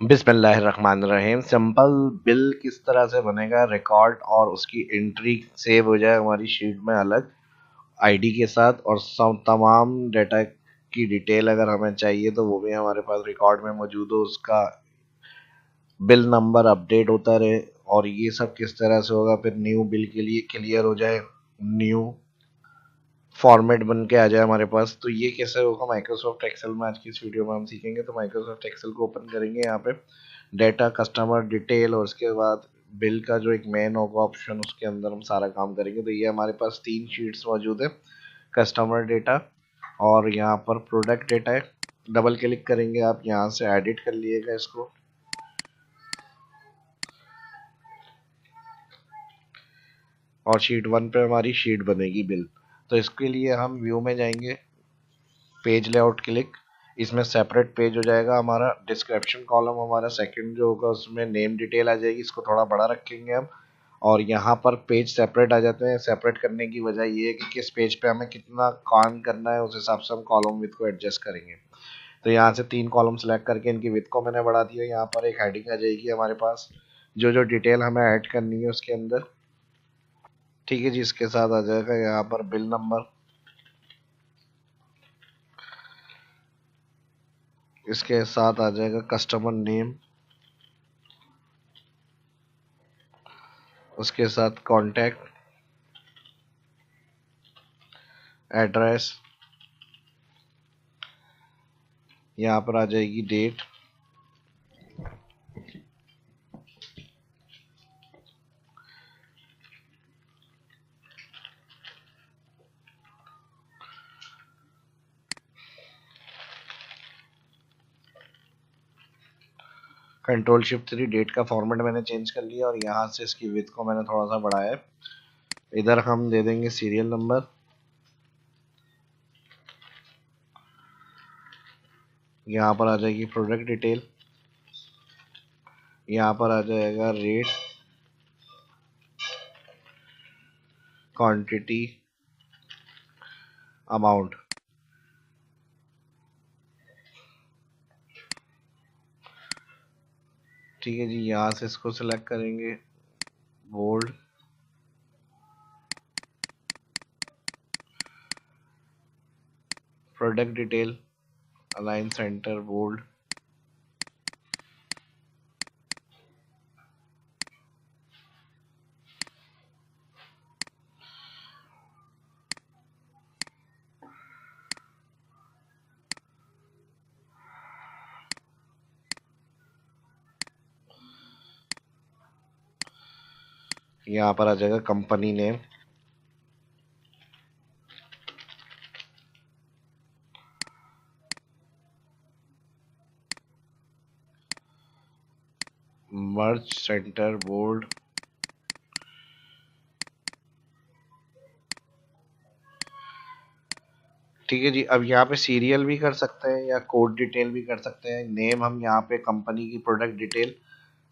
बिस्मिल्लाहिर्रहमानिर्रहीम। Simple bill किस तरह से बनेगा, रिकॉर्ड और उसकी एंट्री सेव हो जाए हमारी शीट में अलग आईडी के साथ, और सब तमाम डेटा की डिटेल अगर हमें चाहिए तो वो भी हमारे पास रिकॉर्ड में मौजूद हो, उसका बिल नंबर अपडेट होता रहे। और ये सब किस तरह से होगा, फिर न्यू बिल के लिए क्लियर हो जाए, न्यू फॉर्मेट बन के आ जाए हमारे पास। तो ये कैसे होगा माइक्रोसॉफ्ट एक्सेल में, आज की इस वीडियो में हम सीखेंगे। तो माइक्रोसॉफ्ट एक्सेल को ओपन करेंगे, यहाँ पे डेटा, कस्टमर डिटेल, और उसके बाद बिल का जो एक मेन होगा ऑप्शन, उसके अंदर हम सारा काम करेंगे। तो ये हमारे पास 3 शीट्स मौजूद है, कस्टमर डेटा और यहाँ पर प्रोडक्ट डेटा है। डबल क्लिक करेंगे आप, यहाँ से एडिट कर लिएगा इसको, और शीट 1 पे हमारी शीट बनेगी बिल। तो इसके लिए हम व्यू में जाएंगे, पेज लेआउट क्लिक, इसमें सेपरेट पेज हो जाएगा हमारा। डिस्क्रिप्शन कॉलम हमारा सेकंड जो होगा, उसमें नेम डिटेल आ जाएगी, इसको थोड़ा बड़ा रखेंगे हम। और यहाँ पर पेज सेपरेट आ जाते हैं। सेपरेट करने की वजह ये है कि किस पेज पे हमें कितना काम करना है, उस हिसाब से हम कॉलम विथ को एडजस्ट करेंगे। तो यहाँ से 3 कॉलम सेलेक्ट करके इनकी विथ को मैंने बढ़ा दिया। यहाँ पर एक हेडिंग आ जाएगी हमारे पास, जो जो डिटेल हमें ऐड करनी है उसके अंदर। ठीक है जी, इसके साथ आ जाएगा यहाँ पर बिल नंबर, इसके साथ आ जाएगा कस्टमर नेम, उसके साथ कॉन्टैक्ट एड्रेस, यहाँ पर आ जाएगी डेट, Ctrl+Shift+3, डेट का फॉर्मेट मैंने चेंज कर लिया, और यहाँ से इसकी विड्थ को मैंने थोड़ा सा बढ़ाया है। इधर हम दे देंगे सीरियल नंबर, यहाँ पर आ जाएगी प्रोडक्ट डिटेल, यहाँ पर आ जाएगा रेट, क्वांटिटी, अमाउंट। ठीक है जी, यहाँ से इसको सिलेक्ट करेंगे, bold, product detail, align centre, bold, यहाँ पर आ जाएगा company name, merge centre, bold. ठीक है जी, अब यहाँ पे सीरियल भी कर सकते हैं या कोड डिटेल भी कर सकते हैं। नेम हम यहाँ पे कंपनी की, प्रोडक्ट डिटेल,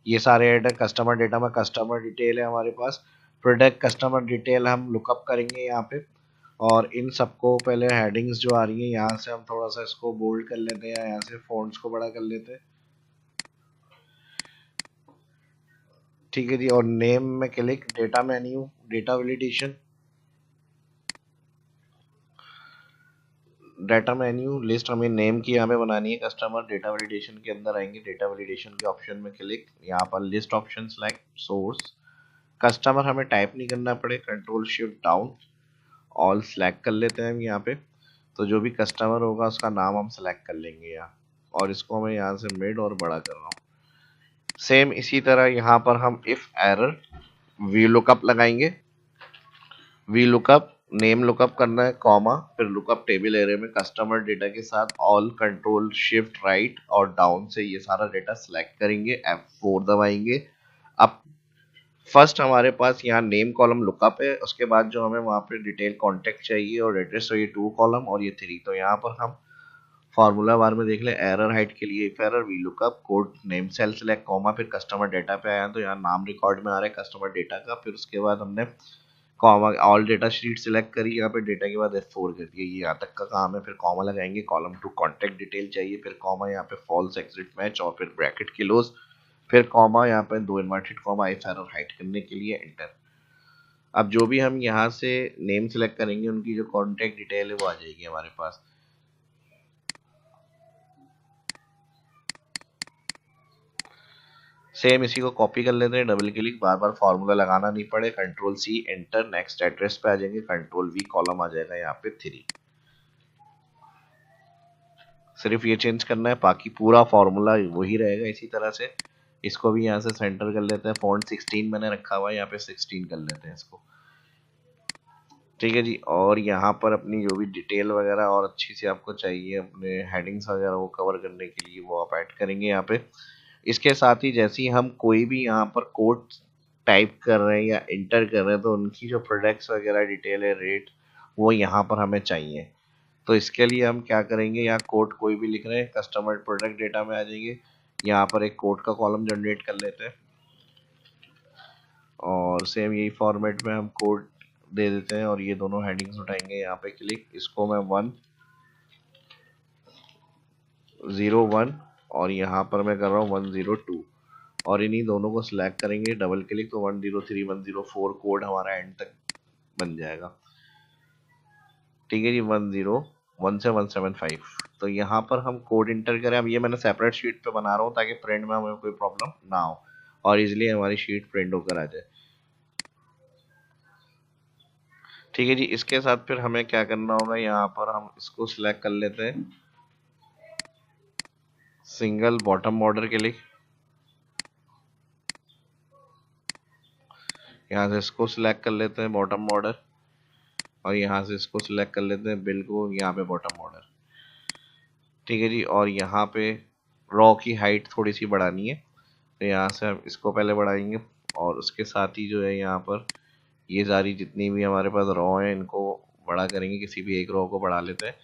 ये सारे ऐड है। कस्टमर डेटा में कस्टमर डिटेल है हमारे पास, प्रोडक्ट कस्टमर डिटेल हम लुकअप करेंगे यहाँ पे। और इन सबको पहले हेडिंग्स जो आ रही है, यहाँ से हम थोड़ा सा इसको बोल्ड कर लेते हैं, या यहाँ से फॉन्ट्स को बड़ा कर लेते हैं। ठीक है जी, और नेम में click, data menu, data validation, data menu list हमें नेम की यहाँ पे बनानी है कस्टमर। डेटा वैलिडेशन के अंदर आएंगे, डेटा वैलिडेशन के ऑप्शन में क्लिक, यहाँ पर list option select, source customer हमें टाइप नहीं करना पड़े, Ctrl+Shift+डाउन, ऑल सेलेक्ट कर लेते हैं हम यहाँ पे। तो जो भी कस्टमर होगा उसका नाम हम सेलेक्ट कर लेंगे यहाँ, और इसको मैं यहाँ से मिड और बड़ा कर रहा हूँ। सेम इसी तरह यहाँ पर हम इफ एरर वी लुकअप लगाएंगे, वी लुकअप नेम लुकअप करना है, कॉमा, फिर लुकअप टेबल एरिया में कस्टमर डेटा के साथ ऑल, Ctrl+Shift+राइट और डाउन से ये सारा डेटा सेलेक्ट करेंगे, F4 दबाएंगे। अब फर्स्ट हमारे पास यहाँ नेम कॉलम लुकअप है, उसके बाद जो हमें वहाँ पे डिटेल कॉन्टेक्ट चाहिए और एड्रेस, तो ये 2 कॉलम और ये 3। तो यहाँ पर हम फार्मूला बार में देख ले, एरर हाइट के लिए if error V lookup, code name cell select, comma, फिर कस्टमर डेटा पे आया तो यहाँ नाम रिकॉर्ड में आ रहा है कस्टमर डेटा का, फिर उसके बाद हमने comma all data sheet select करी, यहाँ पे डेटा के बाद F4 कर दिया, ये यहाँ तक का काम है। फिर कॉमा लगाएंगे, कॉलम टू कॉन्टैक्ट डिटेल चाहिए, फिर कॉमा यहाँ पे फॉल्स एग्जिट मैच, और फिर ब्रैकेट क्लोज, फिर कॉमा यहाँ पे दो inverted comma if error hide करने के लिए एंटर। अब जो भी हम यहाँ से नेम सिलेक्ट करेंगे उनकी जो कॉन्टैक्ट डिटेल है वो आ जाएगी हमारे पास। सेम इसी को कॉपी कर लेते हैं, डबल क्लिक, बार बार फॉर्मूला लगाना नहीं पड़े, control C enter, next address पे आ जाएंगे, कंट्रोल वी, कॉलम आ जाएगा यहाँ पे 3। सिर्फ ये चेंज करना है, बाकी पूरा फॉर्मूला वही रहेगा इसी तरह से। इसको भी यहाँ से सेंटर कर लेते हैं, फॉन्ट 16 मैंने रखा हुआ है, यहाँ पे 16 कर लेते हैं इसको। ठीक है जी, और यहाँ पर अपनी जो भी डिटेल वगैरह और अच्छी सी आपको चाहिए अपने हेडिंग्स वगैरह वो कवर करने के लिए वो आप ऐड करेंगे यहाँ पे। इसके साथ ही जैसे ही हम कोई भी यहाँ पर कोड टाइप कर रहे हैं या इंटर कर रहे हैं तो उनकी जो प्रोडक्ट्स वगैरह डिटेल है, रेट, वो यहाँ पर हमें चाहिए। तो इसके लिए हम क्या करेंगे, यहाँ कोड कोई भी लिख रहे हैं, कस्टमर प्रोडक्ट डेटा में आ जाएंगे, यहाँ पर एक कोड का कॉलम जनरेट कर लेते हैं और सेम यही फॉर्मेट में हम कोड दे देते हैं और ये दोनों हेडिंग्स उठाएंगे, यहाँ पे क्लिक, इसको मैं 101 और यहाँ पर मैं कर रहा हूँ 102 और इन्हीं दोनों को सिलेक्ट करेंगे, डबल क्लिक, तो 103 104 कोड हमारा एंड तक बन जाएगा। ठीक है जी, 101 से 175। तो यहाँ पर हम कोड इंटर करें। अब ये मैंने सेपरेट शीट पे बना रहा हूँ ताकि प्रिंट में हमें कोई प्रॉब्लम ना हो और इजीली हमारी शीट प्रिंट होकर आ जाए। ठीक है जी, इसके साथ फिर हमें क्या करना होगा, यहाँ पर हम इसको सिलेक्ट कर लेते हैं, सिंगल बॉटम बॉर्डर के लिए, यहाँ से इसको सिलेक्ट कर लेते हैं बॉटम बॉर्डर और यहाँ से इसको सिलेक्ट कर लेते हैं बिल को, यहाँ पे बॉटम बॉर्डर। ठीक है जी, और यहाँ पे रॉ की हाइट थोड़ी सी बढ़ानी है, तो यहाँ से हम इसको पहले बढ़ाएंगे और उसके साथ ही जो है यहाँ पर ये सारी जितनी भी हमारे पास रॉ है इनको बड़ा करेंगे, किसी भी एक रॉ को बढ़ा लेते हैं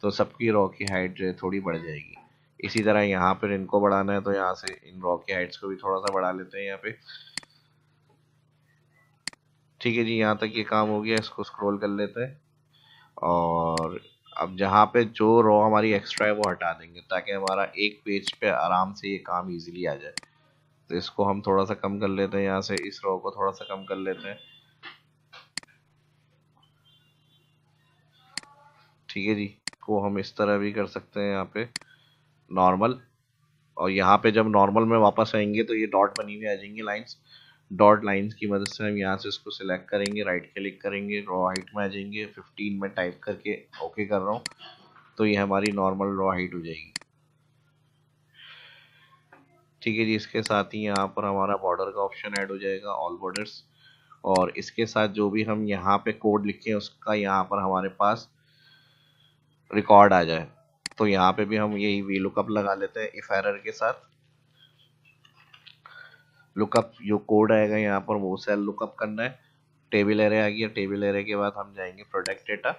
तो सबकी रॉ की हाइट जो है थोड़ी बढ़ जाएगी। इसी तरह यहाँ पर इनको बढ़ाना है तो यहाँ से इन रॉ की हाइट्स को भी थोड़ा सा बढ़ा लेते हैं यहाँ पे। ठीक है जी, यहाँ तक ये काम हो गया, इसको स्क्रॉल कर लेते हैं और अब जहाँ पे जो रॉ हमारी एक्स्ट्रा है वो हटा देंगे ताकि हमारा एक पेज पे आराम से ये काम इजीली आ जाए। तो इसको हम थोड़ा सा कम कर लेते हैं, यहाँ से इस रॉ को थोड़ा सा कम कर लेते हैं। ठीक है जी, को हम इस तरह भी कर सकते हैं यहाँ पे नॉर्मल, और यहाँ पे जब नॉर्मल में वापस आएंगे तो ये डॉट बनी हुई आ जाएंगी लाइंस। डॉट लाइंस की मदद से हम यहाँ से इसको सिलेक्ट करेंगे, राइट क्लिक करेंगे, रॉ हाइट में आ जाएंगे, 15 में टाइप करके ओके कर रहा हूँ, तो ये हमारी नॉर्मल रॉ हाइट हो जाएगी। ठीक है जी, इसके साथ ही यहाँ पर हमारा बॉर्डर का ऑप्शन ऐड हो जाएगा, ऑल बॉर्डर्स, और इसके साथ जो भी हम यहाँ पे कोड लिखे हैं उसका यहाँ पर हमारे पास रिकॉर्ड आ जाए। तो यहाँ पे भी हम यही वी लुकअप लगा लेते हैं इफ एरर के साथ। लुकअप जो कोड आएगा यहाँ पर वो सेल लुकअप करना है। टेबल एरे आ गया, टेबल एरे के बाद हम जाएंगे प्रोडक्ट डेटा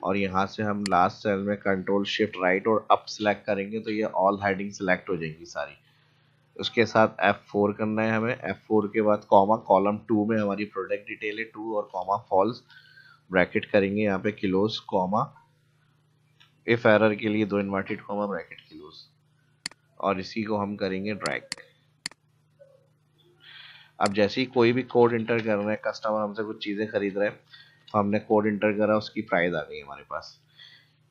और यहाँ से हम लास्ट सेल में कंट्रोल शिफ्ट राइट और अप सिलेक्ट करेंगे तो ये ऑल हेडिंग सिलेक्ट हो जाएंगी सारी। उसके साथ F4 करना है हमें, F4 के बाद कॉमा, कॉलम 2 में हमारी प्रोडक्ट डिटेल है 2 और कॉमा फॉल्स, ब्रैकेट करेंगे यहाँ पे क्लोज, कॉमा, इफ एरर के लिए दो इन्वर्टेड कॉमा, ब्रैकेट क्लोज, और इसी को हम करेंगे ड्रैग। अब जैसे ही कोई भी कोड इंटर कर रहे हैं, कस्टमर हमसे कुछ चीज़ें खरीद रहे हैं, तो हमने कोड इंटर करा, उसकी प्राइस आ गई हमारे पास।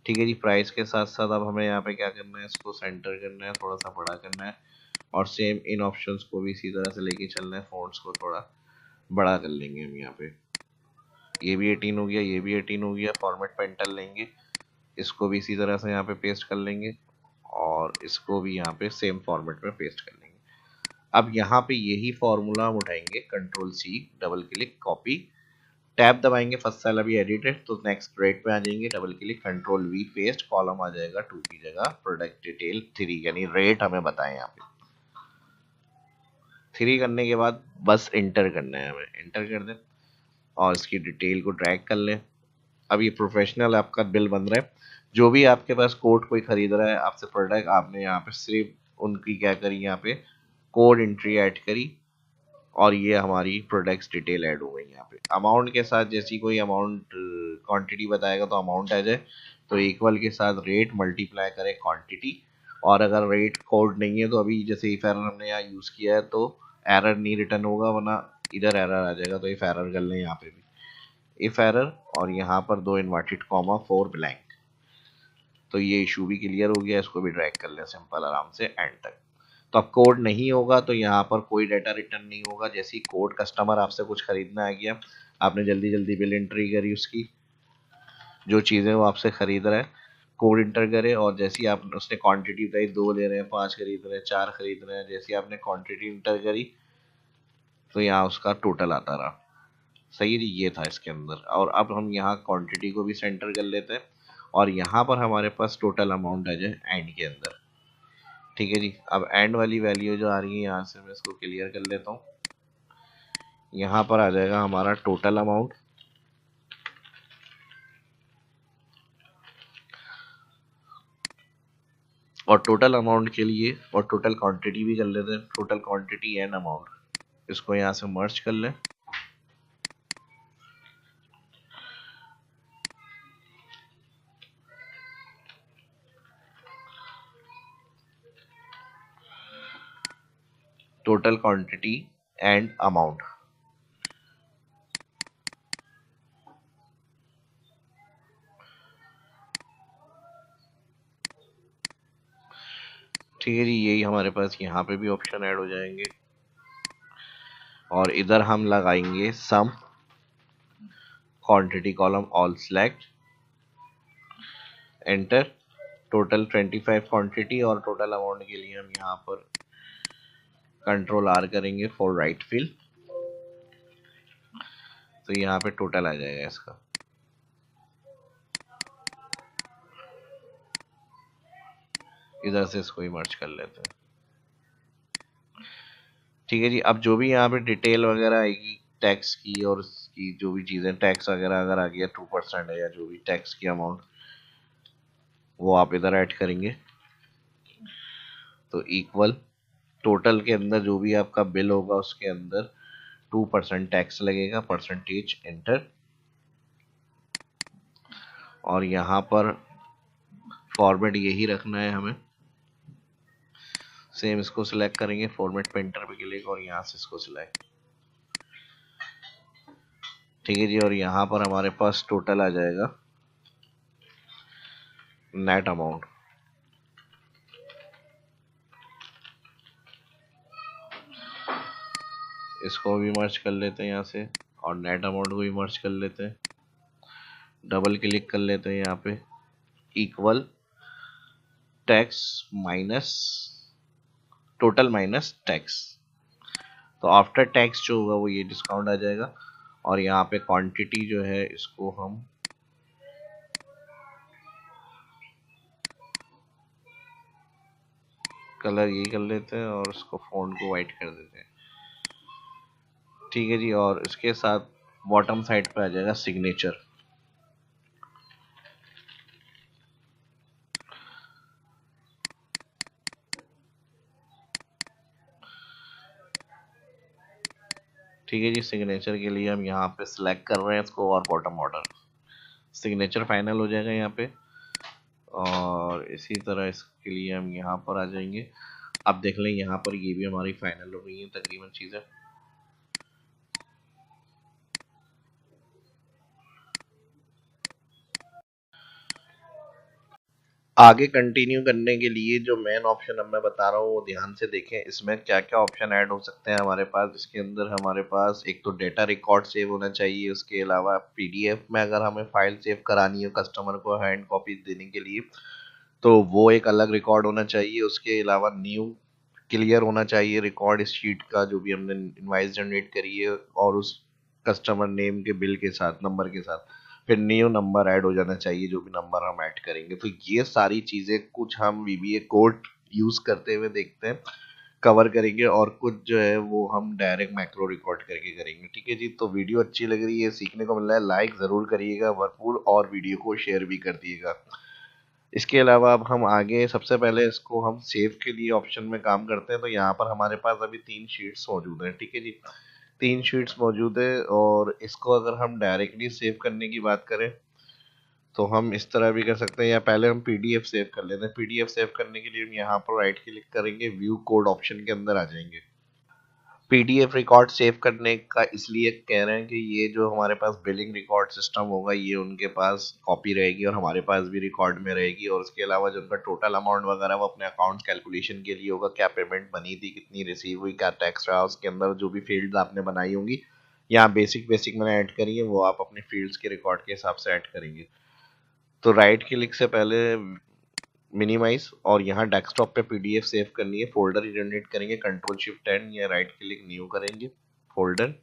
ठीक है जी, प्राइस के साथ साथ अब हमें यहाँ पे क्या करना है, इसको सेंटर करना है, थोड़ा सा बड़ा करना है और सेम इन ऑप्शंस को भी इसी तरह से लेके चलना है, फॉन्ट्स को थोड़ा बड़ा कर लेंगे हम यहाँ पे। ये भी 18 हो गया, ये भी 18 हो गया, फॉर्मेट पे एंटर लेंगे, इसको भी इसी तरह से यहाँ पे पेस्ट कर लेंगे और इसको भी यहाँ पे सेम फॉर्मेट में पेस्ट कर लेंगे। अब यहाँ पे यही फॉर्मूला हम उठाएंगे, control C, double click, copy, tab दबाएंगे, फर्स्ट सेल अभी एडिटेड तो नेक्स्ट रेट पे आ जाएंगे, double click, control V, paste, column आ जाएगा 2 की जगह, प्रोडक्ट डिटेल 3, यानी रेट हमें बताएं यहाँ पे 3 करने के बाद बस इंटर करना है, हमें इंटर कर दें और इसकी डिटेल को ड्रैग कर लें। अब ये प्रोफेशनल आपका बिल बन रहा है, जो भी आपके पास कोड कोई खरीद रहा है आपसे प्रोडक्ट, आपने यहाँ पे सिर्फ उनकी क्या करी, यहाँ पे कोड एंट्री ऐड करी और ये हमारी प्रोडक्ट्स डिटेल ऐड हो गई यहाँ पे। अमाउंट के साथ जैसी कोई अमाउंट क्वांटिटी बताएगा तो अमाउंट आ जाए, तो इक्वल के साथ रेट मल्टीप्लाई करें क्वांटिटी। और अगर रेट कोड नहीं है तो अभी जैसे इफ एरर हमने यहाँ यूज़ किया है तो एरर नहीं रिटर्न होगा, वरना इधर एरर आ जाएगा। तो इफ एरर कर लें यहाँ पे भी इफ एरर, और यहाँ पर 2 इन्वर्टेड कॉमा 4 ब्लैंक। तो ये इशू भी क्लियर हो गया, इसको भी ड्रैग कर लें सिंपल आराम से एंड तक। तो अब कोड नहीं होगा तो यहाँ पर कोई डाटा रिटर्न नहीं होगा। जैसे ही कोड कस्टमर आपसे कुछ खरीदना आ गया, आपने जल्दी जल्दी बिल एंट्री करी उसकी, जो चीज़ें वो आपसे खरीद रहा है, कोड इंटर करे, और जैसी आप उसने क्वांटिटी बताई 2 ले रहे हैं, 5 खरीद रहे हैं, 4 खरीद रहे हैं, जैसी आपने क्वांटिटी इंटर करी तो यहाँ उसका टोटल आता रहा। सही जी, ये था इसके अंदर। और अब हम यहाँ क्वांटिटी को भी सेंटर कर लेते हैं और यहाँ पर हमारे पास टोटल अमाउंट आ जाए एंड के अंदर। ठीक है जी, अब एंड वाली वैल्यू जो आ रही है यहाँ से मैं इसको क्लियर कर लेता हूँ। यहाँ पर आ जाएगा हमारा टोटल अमाउंट, और टोटल अमाउंट के लिए और टोटल क्वांटिटी भी कर लेते हैं, टोटल क्वांटिटी एंड अमाउंट। इसको यहाँ से मर्ज कर लें। Total quantity and amount. ठीक है जी, यही हमारे पास यहाँ पे भी ऑप्शन ऐड हो जाएंगे। और इधर हम लगाएंगे sum quantity column all select enter. Total 25 quantity और टोटल अमाउंट के लिए हम यहाँ पर कंट्रोल आर करेंगे फॉर राइट फिल। तो यहाँ पे टोटल आ जाएगा इसका। इधर से इसको ही मर्ज कर लेते हैं। ठीक है जी, अब जो भी यहाँ पे डिटेल वगैरह आएगी टैक्स की और उसकी जो भी चीज़ें, टैक्स वगैरह अगर आ गया 2% है या जो भी टैक्स की अमाउंट, वो आप इधर ऐड करेंगे। तो इक्वल टोटल के अंदर जो भी आपका बिल होगा उसके अंदर 2% टैक्स लगेगा, परसेंटेज एंटर। और यहाँ पर फॉर्मेट यही रखना है हमें, सेम इसको सिलेक्ट करेंगे, फॉर्मेट पेंटर पे क्लिक और यहाँ से इसको सिलेक्ट। ठीक है जी, और यहाँ पर हमारे पास टोटल आ जाएगा नेट अमाउंट। इसको भी मर्ज कर लेते हैं यहाँ से, और नेट अमाउंट को भी मर्ज कर लेते हैं। डबल क्लिक कर लेते हैं यहाँ पे, equal tax minus total minus tax. तो आफ्टर टैक्स जो होगा वो ये डिस्काउंट आ जाएगा। और यहाँ पे क्वांटिटी जो है इसको हम कलर यही कर लेते हैं और इसको फ़ॉन्ट को वाइट कर देते हैं। ठीक है जी, और इसके साथ बॉटम साइड पे आ जाएगा सिग्नेचर। ठीक है जी, सिग्नेचर के लिए हम यहाँ पे सिलेक्ट कर रहे हैं इसको और बॉटम ऑर्डर। सिग्नेचर फाइनल हो जाएगा यहाँ पे। और इसी तरह इसके लिए हम यहाँ पर आ जाएंगे। अब देख लें यहाँ पर ये भी हमारी फाइनल हो गई है तकरीबन चीज़ें। आगे कंटिन्यू करने के लिए जो मेन ऑप्शन अब मैं बता रहा हूँ वो ध्यान से देखें, इसमें क्या क्या ऑप्शन ऐड हो सकते हैं हमारे पास। इसके अंदर हमारे पास एक तो डेटा रिकॉर्ड सेव होना चाहिए, उसके अलावा पीडीएफ में अगर हमें फाइल सेव करानी हो कस्टमर को हैंड कॉपी देने के लिए तो वो एक अलग रिकॉर्ड होना चाहिए। उसके अलावा न्यू क्लियर होना चाहिए रिकॉर्ड इस शीट का जो भी हमने इनवाइस जनरेट करी है, और उस कस्टमर नेम के बिल के साथ नंबर के साथ फिर न्यू नंबर ऐड हो जाना चाहिए जो भी नंबर हम ऐड करेंगे। तो ये सारी चीज़ें कुछ हम वीबीए कोड यूज़ करते हुए देखते हैं कवर करेंगे, और कुछ जो है वो हम डायरेक्ट मैक्रो रिकॉर्ड करके करेंगे। ठीक है जी, तो वीडियो अच्छी लग रही है, सीखने को मिल रहा है, लाइक ज़रूर करिएगा भरपूर, और वीडियो को शेयर भी कर दिएगा। इसके अलावा अब हम आगे सबसे पहले इसको हम सेव के लिए ऑप्शन में काम करते हैं। तो यहाँ पर हमारे पास अभी 3 शीट्स मौजूद हैं, ठीक है जी। 3 शीट्स मौजूद है और इसको अगर हम डायरेक्टली सेव करने की बात करें तो हम इस तरह भी कर सकते हैं, या पहले हम पीडीएफ सेव कर लेते हैं। पीडीएफ सेव करने के लिए हम यहाँ पर राइट क्लिक करेंगे, व्यू कोड ऑप्शन के अंदर आ जाएंगे। पीडीएफ रिकॉर्ड सेव करने का इसलिए कह रहे हैं कि ये जो हमारे पास बिलिंग रिकॉर्ड सिस्टम होगा ये उनके पास कॉपी रहेगी और हमारे पास भी रिकॉर्ड में रहेगी। और उसके अलावा जो उनका टोटल अमाउंट वगैरह वो अपने अकाउंट कैलकुलेशन के लिए होगा, क्या पेमेंट बनी थी, कितनी रिसीव हुई, क्या टैक्स रहा, उसके अंदर जो भी फील्ड्स आपने बनाई होंगी, यहाँ बेसिक बेसिक मैंने ऐड करी है, वो आप अपने फील्ड्स के रिकॉर्ड के हिसाब से ऐड करेंगे। तो राइट क्लिक से पहले मिनिमाइज और यहाँ डेस्कटॉप पे पीडीएफ सेव करनी है, फोल्डर जनरेट करेंगे, कंट्रोल शिफ्ट 10 या राइट क्लिक न्यू करेंगे फोल्डर,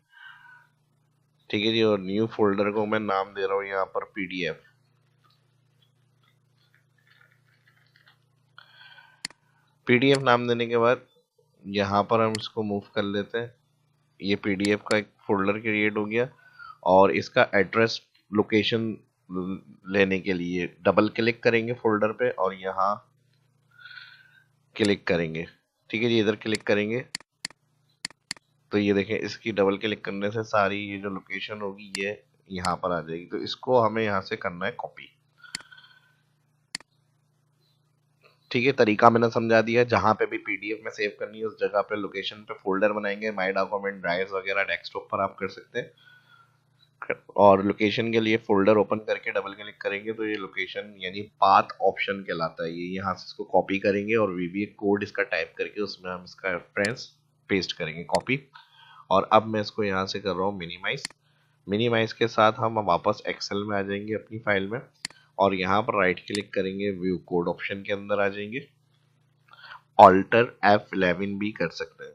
ठीक है जी। और न्यू फोल्डर को मैं नाम दे रहा हूँ यहाँ पर पीडीएफ। पीडीएफ नाम देने के बाद यहाँ पर हम इसको मूव कर लेते हैं। ये पीडीएफ का एक फोल्डर क्रिएट हो गया और इसका एड्रेस लोकेशन लेने के लिए डबल क्लिक करेंगे फोल्डर पे और यहाँ क्लिक करेंगे, ठीक है जी। इधर क्लिक करेंगे तो ये देखें, इसकी डबल क्लिक करने से सारी ये जो लोकेशन होगी ये यहाँ पर आ जाएगी। तो इसको हमें यहाँ से करना है कॉपी, ठीक है। तरीका मैंने समझा दिया, जहाँ पे भी पीडीएफ में सेव करनी है उस जगह पे लोकेशन पे फोल्डर बनाएंगे, माय डॉक्यूमेंट, ड्राइव्स वगैरह डेस्कटॉप पर आप कर सकते हैं। और लोकेशन के लिए फोल्डर ओपन करके डबल क्लिक करेंगे तो ये लोकेशन यानी पाथ ऑप्शन कहलाता है। ये यहाँ से इसको कॉपी करेंगे और वीबीए कोड इसका टाइप करके उसमें हम इसका रेफरेंस पेस्ट करेंगे, कॉपी। और अब मैं इसको यहाँ से कर रहा हूँ मिनिमाइज। मिनिमाइज के साथ हम वापस एक्सेल में आ जाएंगे अपनी फाइल में और यहाँ पर राइट क्लिक करेंगे, व्यू कोड ऑप्शन के अंदर आ जाएंगे, ऑल्टर F11 भी कर सकते हैं,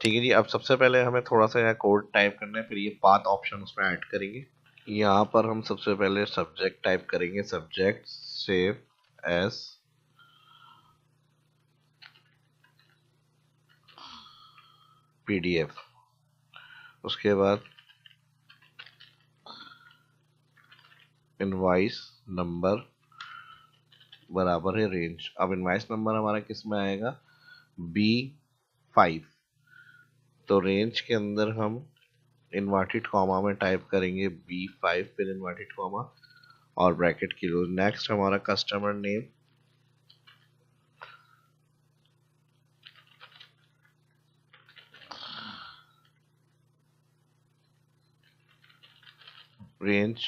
ठीक है जी। अब सबसे पहले हमें थोड़ा सा यहाँ कोड टाइप करना है, फिर ये पाथ ऑप्शन उसमें ऐड करेंगे। यहाँ पर हम सबसे पहले सब्जेक्ट टाइप करेंगे, सब्जेक्ट सेव एस पीडीएफ। उसके बाद इनवाइस नंबर बराबर है रेंज। अब इनवाइस नंबर हमारा किस में आएगा, B5। तो रेंज के अंदर हम इन्वर्टेड कॉमा में टाइप करेंगे B5 फिर इन्वर्टेड कॉमा और ब्रैकेट क्लोज। नेक्स्ट हमारा customer name, range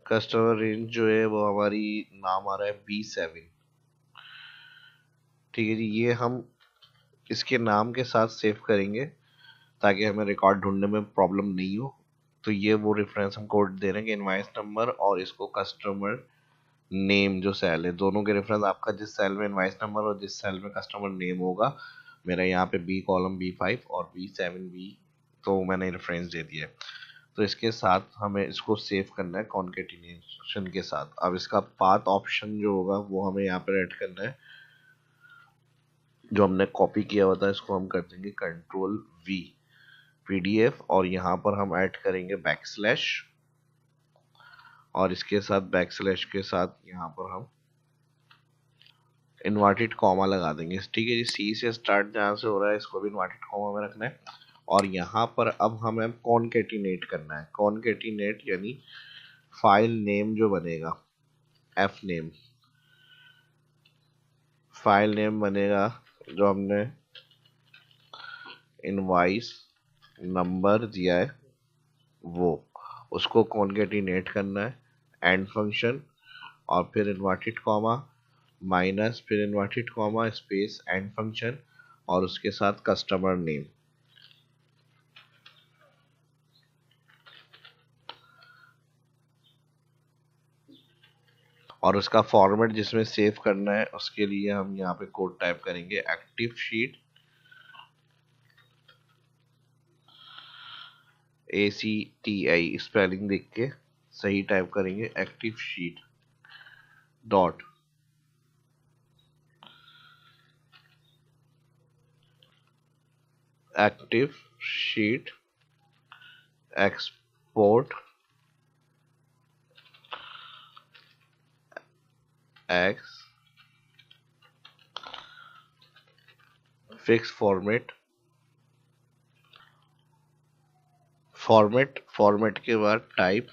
customer range जो है वो हमारी नाम आ रहा है B7, ठीक है जी। ये हम इसके नाम के साथ सेव करेंगे ताकि हमें रिकॉर्ड ढूंढने में प्रॉब्लम नहीं हो। तो ये वो रेफरेंस हम कोड दे रहे हैं कि इनवाइस नंबर और इसको कस्टमर नेम जो सेल है, दोनों के रेफरेंस आपका जिस सेल में इनवाइस नंबर और जिस सेल में कस्टमर नेम होगा, मेरा यहाँ पे बी कॉलम B5 और B7 बी, तो मैंने रेफरेंस दे दिया है। तो इसके साथ हमें इसको सेव करना है कॉन्केटिनेशन के साथ। अब इसका पाथ ऑप्शन जो होगा वो हमें यहाँ पर ऐड करना है, जो हमने कॉपी किया हुआ था इसको हम कर देंगे कंट्रोल V पीडीएफ और यहाँ पर हम ऐड करेंगे बैकस्लैश और इसके साथ बैकस्लैश के साथ यहाँ पर हम इन्वर्टेड कॉमा लगा देंगे, ठीक है जी। सी से स्टार्ट जहाँ से हो रहा है इसको भी इन्वर्टेड कॉमा में रखना है। और यहाँ पर अब हमें कॉन्केटिनेट करना है, कॉन्केटिनेट यानी फाइल नेम जो बनेगा, एफ नेम, फाइल नेम बनेगा जो हमने इनवाइस नंबर दिया है वो, उसको कॉन्केटिनेट करना है, एंड फंक्शन और फिर इन्वर्टेड कॉमा माइनस फिर inverted comma space and function और उसके साथ कस्टमर नेम। और उसका फॉर्मेट जिसमें सेव करना है उसके लिए हम यहाँ पे कोड टाइप करेंगे, एक्टिव शीट ACTI स्पेलिंग देख के सही टाइप करेंगे, active sheet dot active sheet export x fix format के बाद type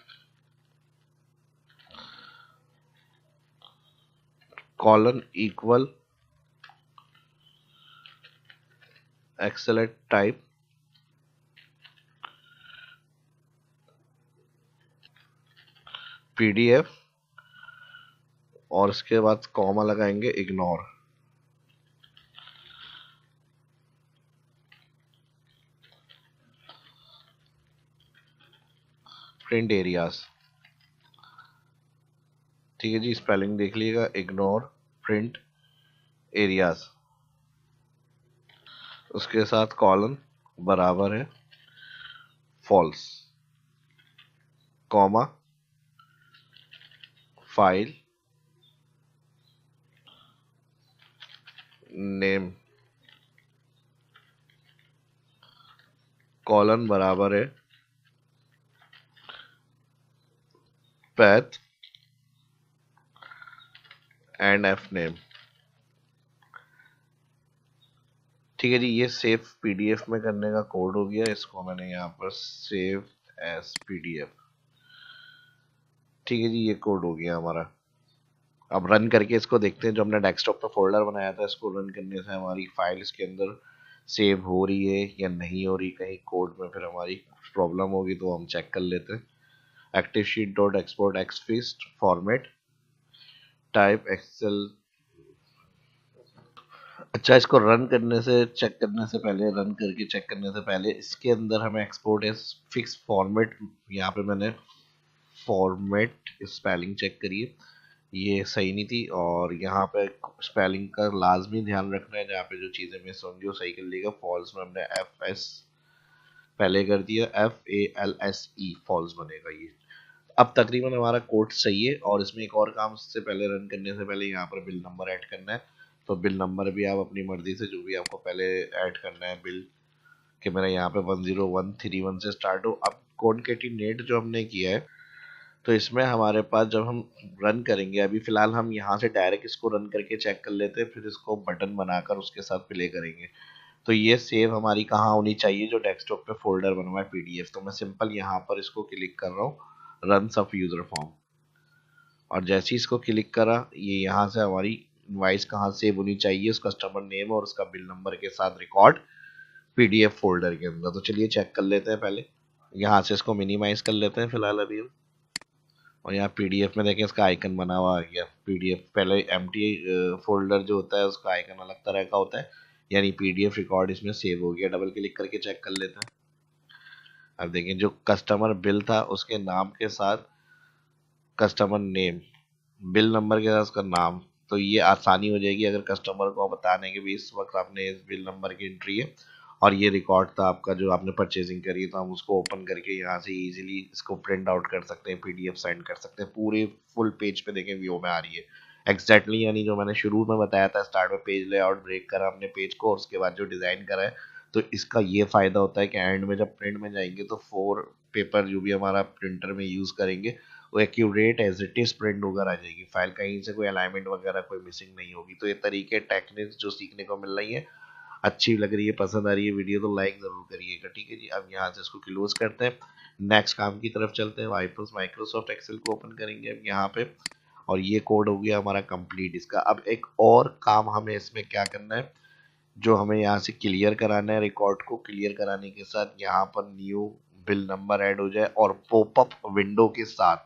colon equal excellent type PDF और उसके बाद कॉमा लगाएंगे इग्नोर प्रिंट एरियाज। ठीक है जी, स्पेलिंग देख लीजिएगा, इग्नोर प्रिंट एरियाज। उसके साथ कॉलन बराबर है false, comma file name, colon बराबर है पैथ एंड एफ नेम। ठीक है जी, ये सेव पीडीएफ में करने का कोड हो गया, इसको मैंने यहाँ पर सेव एज पीडीएफ। ठीक है जी, ये कोड हो गया हमारा। अब रन करके इसको देखते हैं, जो हमने डेस्कटॉप पे फोल्डर बनाया था, इसको रन करने से हमारी फाइल इसके अंदर सेव हो रही है या नहीं हो रही, कहीं कोड में फिर हमारी प्रॉब्लम होगी तो हम चेक कर लेते हैं। Active sheet dot export as fixed format type Excel. अच्छा, इसको रन करने से चेक करने से पहले, रन करके चेक करने से पहले इसके अंदर हमें एक्सपोर्ट एज फिक्स फॉर्मेट, यहाँ पे मैंने फॉर्मेट स्पेलिंग चेक करिए, ये सही नहीं थी, और यहाँ पे स्पेलिंग का लाजमी ध्यान रखना है, जहाँ पे जो चीज़ें मिस होंगी वो सही कर लीजिएगा। फॉल्स में हमने एफ एस पहले कर दिया, FALSE फॉल्स बनेगा ये। अब तकरीबन हमारा कोड सही है, और इसमें एक और काम इससे पहले, रन करने से पहले यहाँ पर बिल नंबर ऐड करना है। तो बिल नंबर भी आप अपनी मर्जी से जो भी आपको पहले ऐड करना है बिल, कि मेरा यहाँ पे 10131 से स्टार्ट हो। अब कॉन्केटिनेट जो हमने किया है, तो इसमें हमारे पास जब हम रन करेंगे, अभी फिलहाल हम यहाँ से डायरेक्ट इसको रन करके चेक कर लेते हैं, फिर इसको बटन बनाकर उसके साथ प्ले करेंगे। तो ये सेव हमारी कहाँ होनी चाहिए, जो डेस्कटॉप पे फोल्डर बना हुआ है पीडीएफ। तो मैं सिंपल यहाँ पर इसको क्लिक कर रहा हूँ, रन सब यूजर फॉर्म, और जैसे ही इसको क्लिक करा, ये यहाँ से हमारी इनवाइस कहाँ सेव होनी चाहिए, उस कस्टमर नेम और उसका बिल नंबर के साथ रिकॉर्ड पीडीएफ फोल्डर के अंदर। तो चलिए चेक कर लेते हैं पहले, यहाँ से इसको मिनिमाइज कर लेते हैं फिलहाल अभी हम। और यहाँ पीडीएफ में देखें इसका आइकन बना हुआ आ गया पीडीएफ। पहले एम्प्टी फोल्डर जो होता है उसका आइकन अलग तरह का होता है, यानी पीडीएफ रिकॉर्ड इसमें सेव हो गया। डबल क्लिक करके चेक कर लेते हैं। अब देखें, जो कस्टमर बिल था उसके नाम के साथ कस्टमर नेम, बिल नंबर के साथ उसका नाम। तो ये आसानी हो जाएगी अगर कस्टमर को बताने के भी इस वक्त आपने इस बिल नंबर की एंट्री है, और ये रिकॉर्ड था आपका जो आपने परचेजिंग करी है, तो हम उसको ओपन करके यहाँ से इजीली इसको प्रिंट आउट कर सकते हैं, पीडीएफ सेंड कर सकते हैं। पूरे फुल पेज पे देखें व्यू में आ रही है एग्जैक्टली, यानी जो मैंने शुरू में बताया था, स्टार्ट में पेज लेआउट ब्रेक करा हमने पेज को, और उसके बाद जो डिज़ाइन करा है। तो इसका ये फ़ायदा होता है कि एंड में जब प्रिंट में जाएंगे तो 4 पेपर जो भी हमारा प्रिंटर में यूज़ करेंगे, वो accurate as it is print होकर आ जाएगी फाइल, कहीं से कोई अलाइनमेंट वगैरह कोई मिसिंग नहीं होगी। तो ये तरीके टेक्निक्स जो सीखने को मिल रही है, अच्छी लग रही है, पसंद आ रही है वीडियो, तो लाइक ज़रूर करिएगा। ठीक है जी, अब यहाँ से इसको क्लोज करते हैं, नेक्स्ट काम की तरफ चलते हैं। वाइपस माइक्रोसॉफ्ट एक्सेल को ओपन करेंगे अब यहाँ पे, और ये कोड हो गया हमारा कंप्लीट इसका। अब एक और काम हमें इसमें क्या करना है, जो हमें यहाँ से क्लियर कराना है, रिकॉर्ड को क्लियर कराने के साथ यहाँ पर न्यू बिल नंबर ऐड हो जाए, और पॉपअप विंडो के साथ,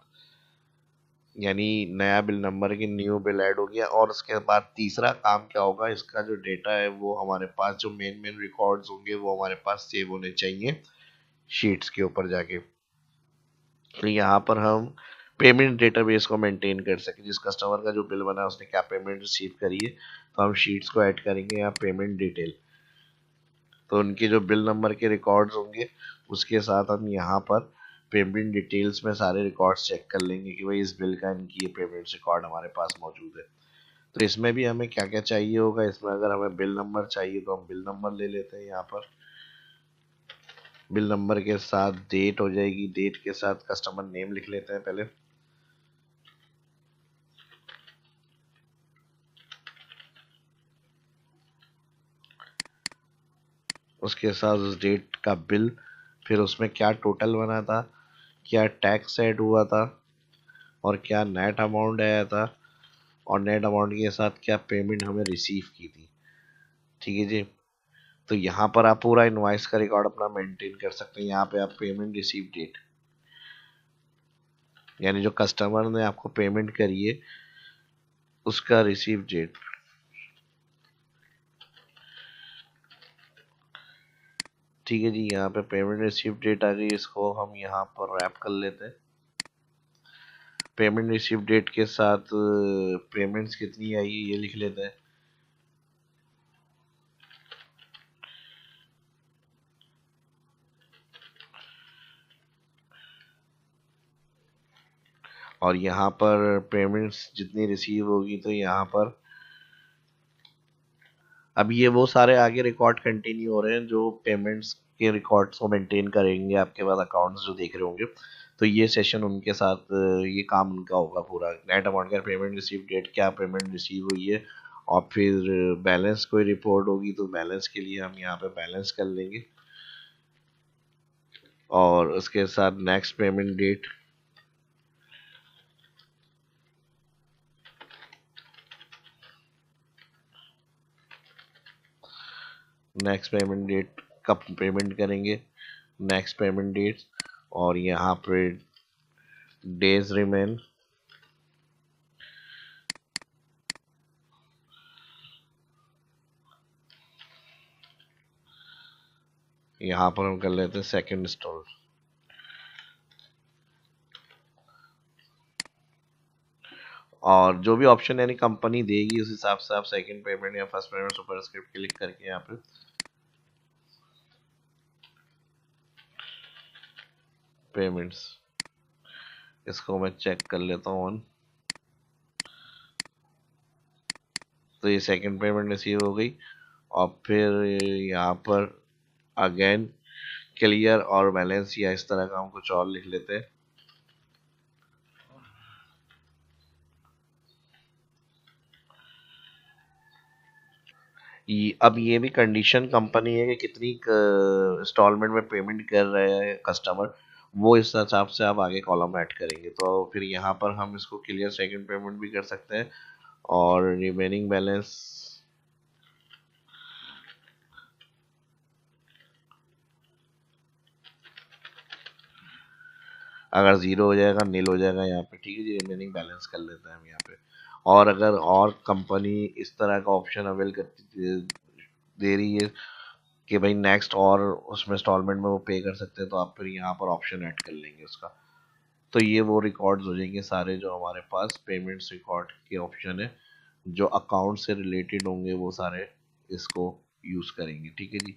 यानी नया बिल नंबर की न्यू बिल ऐड हो गया। और उसके बाद तीसरा काम क्या होगा, इसका जो डेटा है वो हमारे पास, जो मेन मेन रिकॉर्ड्स होंगे वो हमारे पास सेव होने चाहिए शीट्स के ऊपर जाके। तो यहाँ पर हम पेमेंट डेटाबेस को मेंटेन कर सके, जिस कस्टमर का जो बिल बना उसने क्या पेमेंट रिसीव करी है, तो हम शीट्स को ऐड करेंगे यहाँ पेमेंट डिटेल। तो उनके जो बिल नंबर के रिकॉर्ड्स होंगे उसके साथ हम यहाँ पर पेमेंट डिटेल्स में सारे रिकॉर्ड्स चेक कर लेंगे कि भाई इस बिल का इनकी ये पेमेंट रिकॉर्ड हमारे पास मौजूद है। तो इसमें भी हमें क्या क्या चाहिए होगा, इसमें अगर हमें बिल नंबर चाहिए तो हम बिल नंबर ले लेते हैं। यहाँ पर बिल नंबर के साथ डेट हो जाएगी, डेट के साथ कस्टमर नेम लिख लेते हैं पहले। उसके साथ उस डेट का बिल, फिर उसमें क्या टोटल बना था, क्या टैक्स ऐड हुआ था, और क्या नेट अमाउंट आया था, और नेट अमाउंट के साथ क्या पेमेंट हमें रिसीव की थी। ठीक है जी। तो यहाँ पर आप पूरा इनवॉइस का रिकॉर्ड अपना मेंटेन कर सकते हैं। यहाँ पे आप पेमेंट रिसीव डेट, यानी जो कस्टमर ने आपको पेमेंट करी है उसका रिसीव डेट। ठीक है जी, यहाँ पे पेमेंट रिसीव डेट आ गई, इसको हम यहाँ पर रैप कर लेते हैं। पेमेंट रिसीव डेट के साथ पेमेंट्स कितनी आई ये लिख लेते हैं। और यहाँ पर पेमेंट्स जितनी रिसीव होगी, तो यहाँ पर अब ये वो सारे आगे रिकॉर्ड कंटिन्यू हो रहे हैं जो पेमेंट्स के रिकॉर्ड्स को मेंटेन करेंगे आपके पास अकाउंट्स जो देख रहे होंगे। तो ये सेशन उनके साथ ये काम उनका होगा पूरा। नेट अमाउंट का पेमेंट रिसीव डेट, क्या पेमेंट रिसीव हुई है, और फिर बैलेंस कोई रिपोर्ट होगी तो बैलेंस के लिए हम यहाँ पे बैलेंस कर लेंगे, और उसके साथ next payment date. Next payment date कब पेमेंट करेंगे, नेक्स्ट पेमेंट डेट, और यहाँ पे डेज रिमेन। यहाँ पर हम कर लेते हैं सेकंड इंस्टॉल, और जो भी ऑप्शन यानी कंपनी देगी उस हिसाब से आप सेकंड पेमेंट या फर्स्ट पेमेंट सुपरस्क्रिप्ट क्लिक करके यहाँ पे पेमेंट्स, इसको मैं चेक कर लेता हूँ ऑन। तो ये सेकंड पेमेंट रिसीव हो गई, और फिर यहाँ पर अगेन क्लियर और बैलेंस या इस तरह का हम कुछ और लिख लेते हैं। अब ये भी कंडीशन कंपनी है कि कितनी इंस्टॉलमेंट में पेमेंट कर रहे हैं कस्टमर, वो इस हिसाब से आप आगे कॉलम ऐड करेंगे। तो फिर यहाँ पर हम इसको क्लियर सेकंड पेमेंट भी कर सकते हैं, और रिमेनिंग बैलेंस अगर ज़ीरो हो जाएगा, नील हो जाएगा यहाँ पे। ठीक है जी, रिमेनिंग बैलेंस कर लेते हैं हम यहाँ पे। और अगर और कंपनी इस तरह का ऑप्शन अवेल करती दे रही है कि भाई नेक्स्ट और उसमें इंस्टॉलमेंट में वो पे कर सकते हैं, तो आप फिर यहाँ पर ऑप्शन ऐड कर लेंगे उसका। तो ये वो रिकॉर्ड्स हो जाएंगे सारे जो हमारे पास पेमेंट्स रिकॉर्ड के ऑप्शन है, जो अकाउंट से रिलेटेड होंगे वो सारे इसको यूज़ करेंगे। ठीक है जी।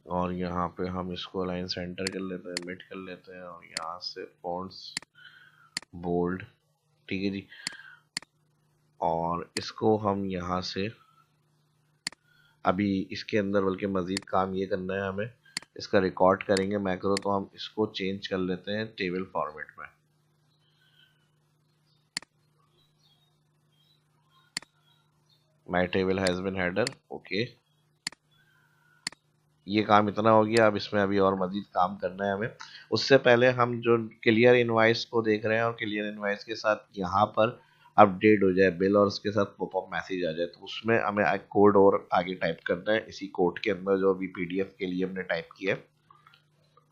और यहाँ पे हम इसको लाइन सेंटर कर लेते हैं, मिड कर लेते हैं, और यहाँ से फॉन्ट्स बोल्ड। ठीक है जी। और इसको हम यहाँ से अभी इसके अंदर बल्कि मज़ीद काम ये करना है हमें, इसका रिकॉर्ड करेंगे मैक्रो, तो हम इसको चेंज कर लेते हैं टेबल फॉर्मेट में। माई table has been header, okay. ये काम इतना हो गया। अब इसमें अभी और मजीद काम करना है हमें। उससे पहले हम जो क्लियर इनवाइस को देख रहे हैं, और क्लियर इनवाइस के साथ यहाँ पर अपडेट हो जाए बिल और उसके साथ पॉपअप मैसेज आ जाए, तो उसमें हमें एक कोड और आगे टाइप करना है इसी कोड के अंदर जो अभी पीडीएफ के लिए हमने टाइप किया है।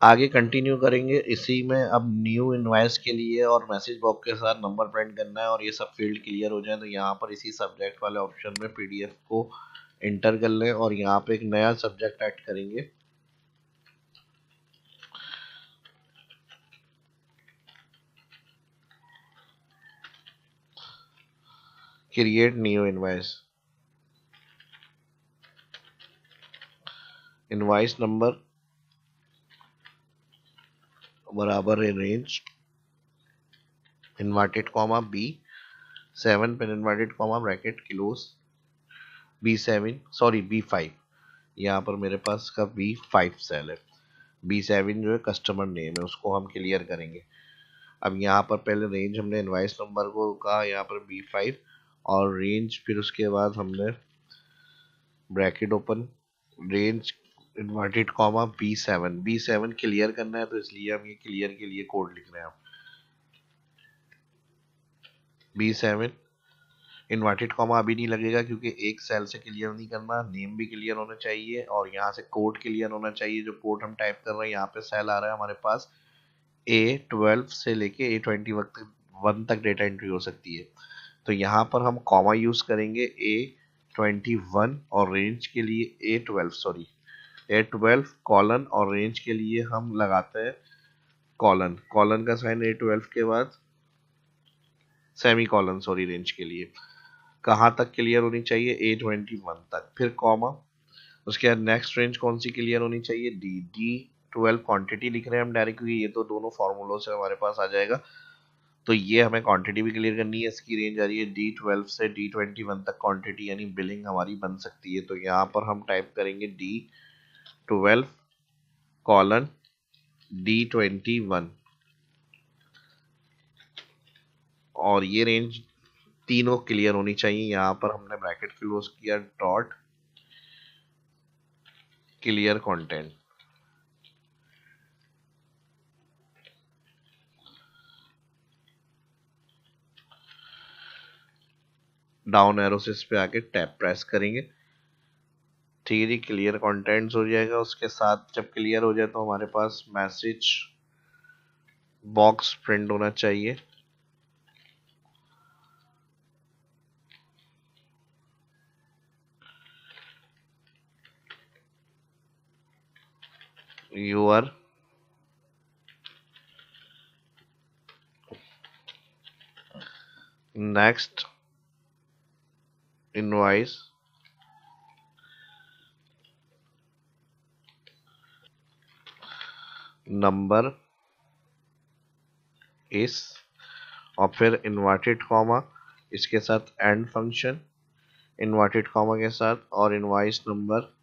आगे कंटिन्यू करेंगे इसी में। अब न्यू इनवाइस के लिए और मैसेज बॉक्स के साथ नंबर प्रिंट करना है, और ये सब फील्ड क्लियर हो जाए तो यहाँ पर इसी सब्जेक्ट वाले ऑप्शन में पीडीएफ को इंटर कर लें, और यहाँ पे एक नया सब्जेक्ट ऐड करेंगे। Create new invoice, invoice number बराबर है range inverted comma B7 pen inverted comma bracket close B7 sorry B5। यहाँ पर मेरे पास का B5 सेल है, B7 जो है कस्टमर नेम है, उसको हम क्लियर करेंगे। अब यहाँ पर पहले रेंज हमने इनवाइस नंबर को कहा, यहाँ पर B5 और रेंज, फिर उसके बाद हमने bracket open, range inverted comma B7 clear करना है, तो इसलिए हम ये क्लियर के लिए कोड लिख रहे हैं। B7 इन्वर्टेड कॉमा अभी नहीं लगेगा क्योंकि एक सेल से क्लियर नहीं करना, नेम भी क्लियर होना चाहिए और यहाँ से कोड क्लियर होना चाहिए। जो कोड हम टाइप कर रहे हैं, यहाँ पे सेल आ रहा है हमारे पास A12 से लेके A21 तक डेटा एंट्री हो सकती है। तो यहाँ पर हम कॉमा यूज करेंगे A21 और रेंज के लिए A12 कॉलन, और रेंज के लिए हम लगाते हैं कॉलन का साइन A12 के बाद सेमी कॉलन, रेंज के लिए कहाँ तक क्लियर होनी चाहिए, A21 तक, फिर कॉमा, उसके बाद नेक्स्ट रेंज कौन सी क्लियर होनी चाहिए, D12 क्वांटिटी लिख रहे हैं हम डायरेक्ट क्योंकि ये तो दोनों फॉर्मूलों से हमारे पास आ जाएगा। तो ये हमें क्वांटिटी भी क्लियर करनी है। इसकी रेंज आ रही है D12 से D21 तक क्वांटिटी, यानी बिलिंग हमारी बन सकती है। तो यहाँ पर हम टाइप करेंगे D12 कॉलन D21 और ये रेंज तीनों क्लियर होनी चाहिए। यहाँ पर हमने ब्रैकेट क्लोज किया, dot clear content. Down arrow से इस पे आके टैप प्रेस करेंगे, ठीक है जी, क्लियर कंटेंट्स हो जाएगा। उसके साथ जब क्लियर हो जाए तो हमारे पास मैसेज बॉक्स प्रिंट होना चाहिए। यूर नेक्स्ट इनवॉइस नंबर इस, और फिर इन्वर्टेड कॉमा, इसके साथ एंड फंक्शन इन्वर्टेड कॉमा के साथ, और इनवॉइस नंबर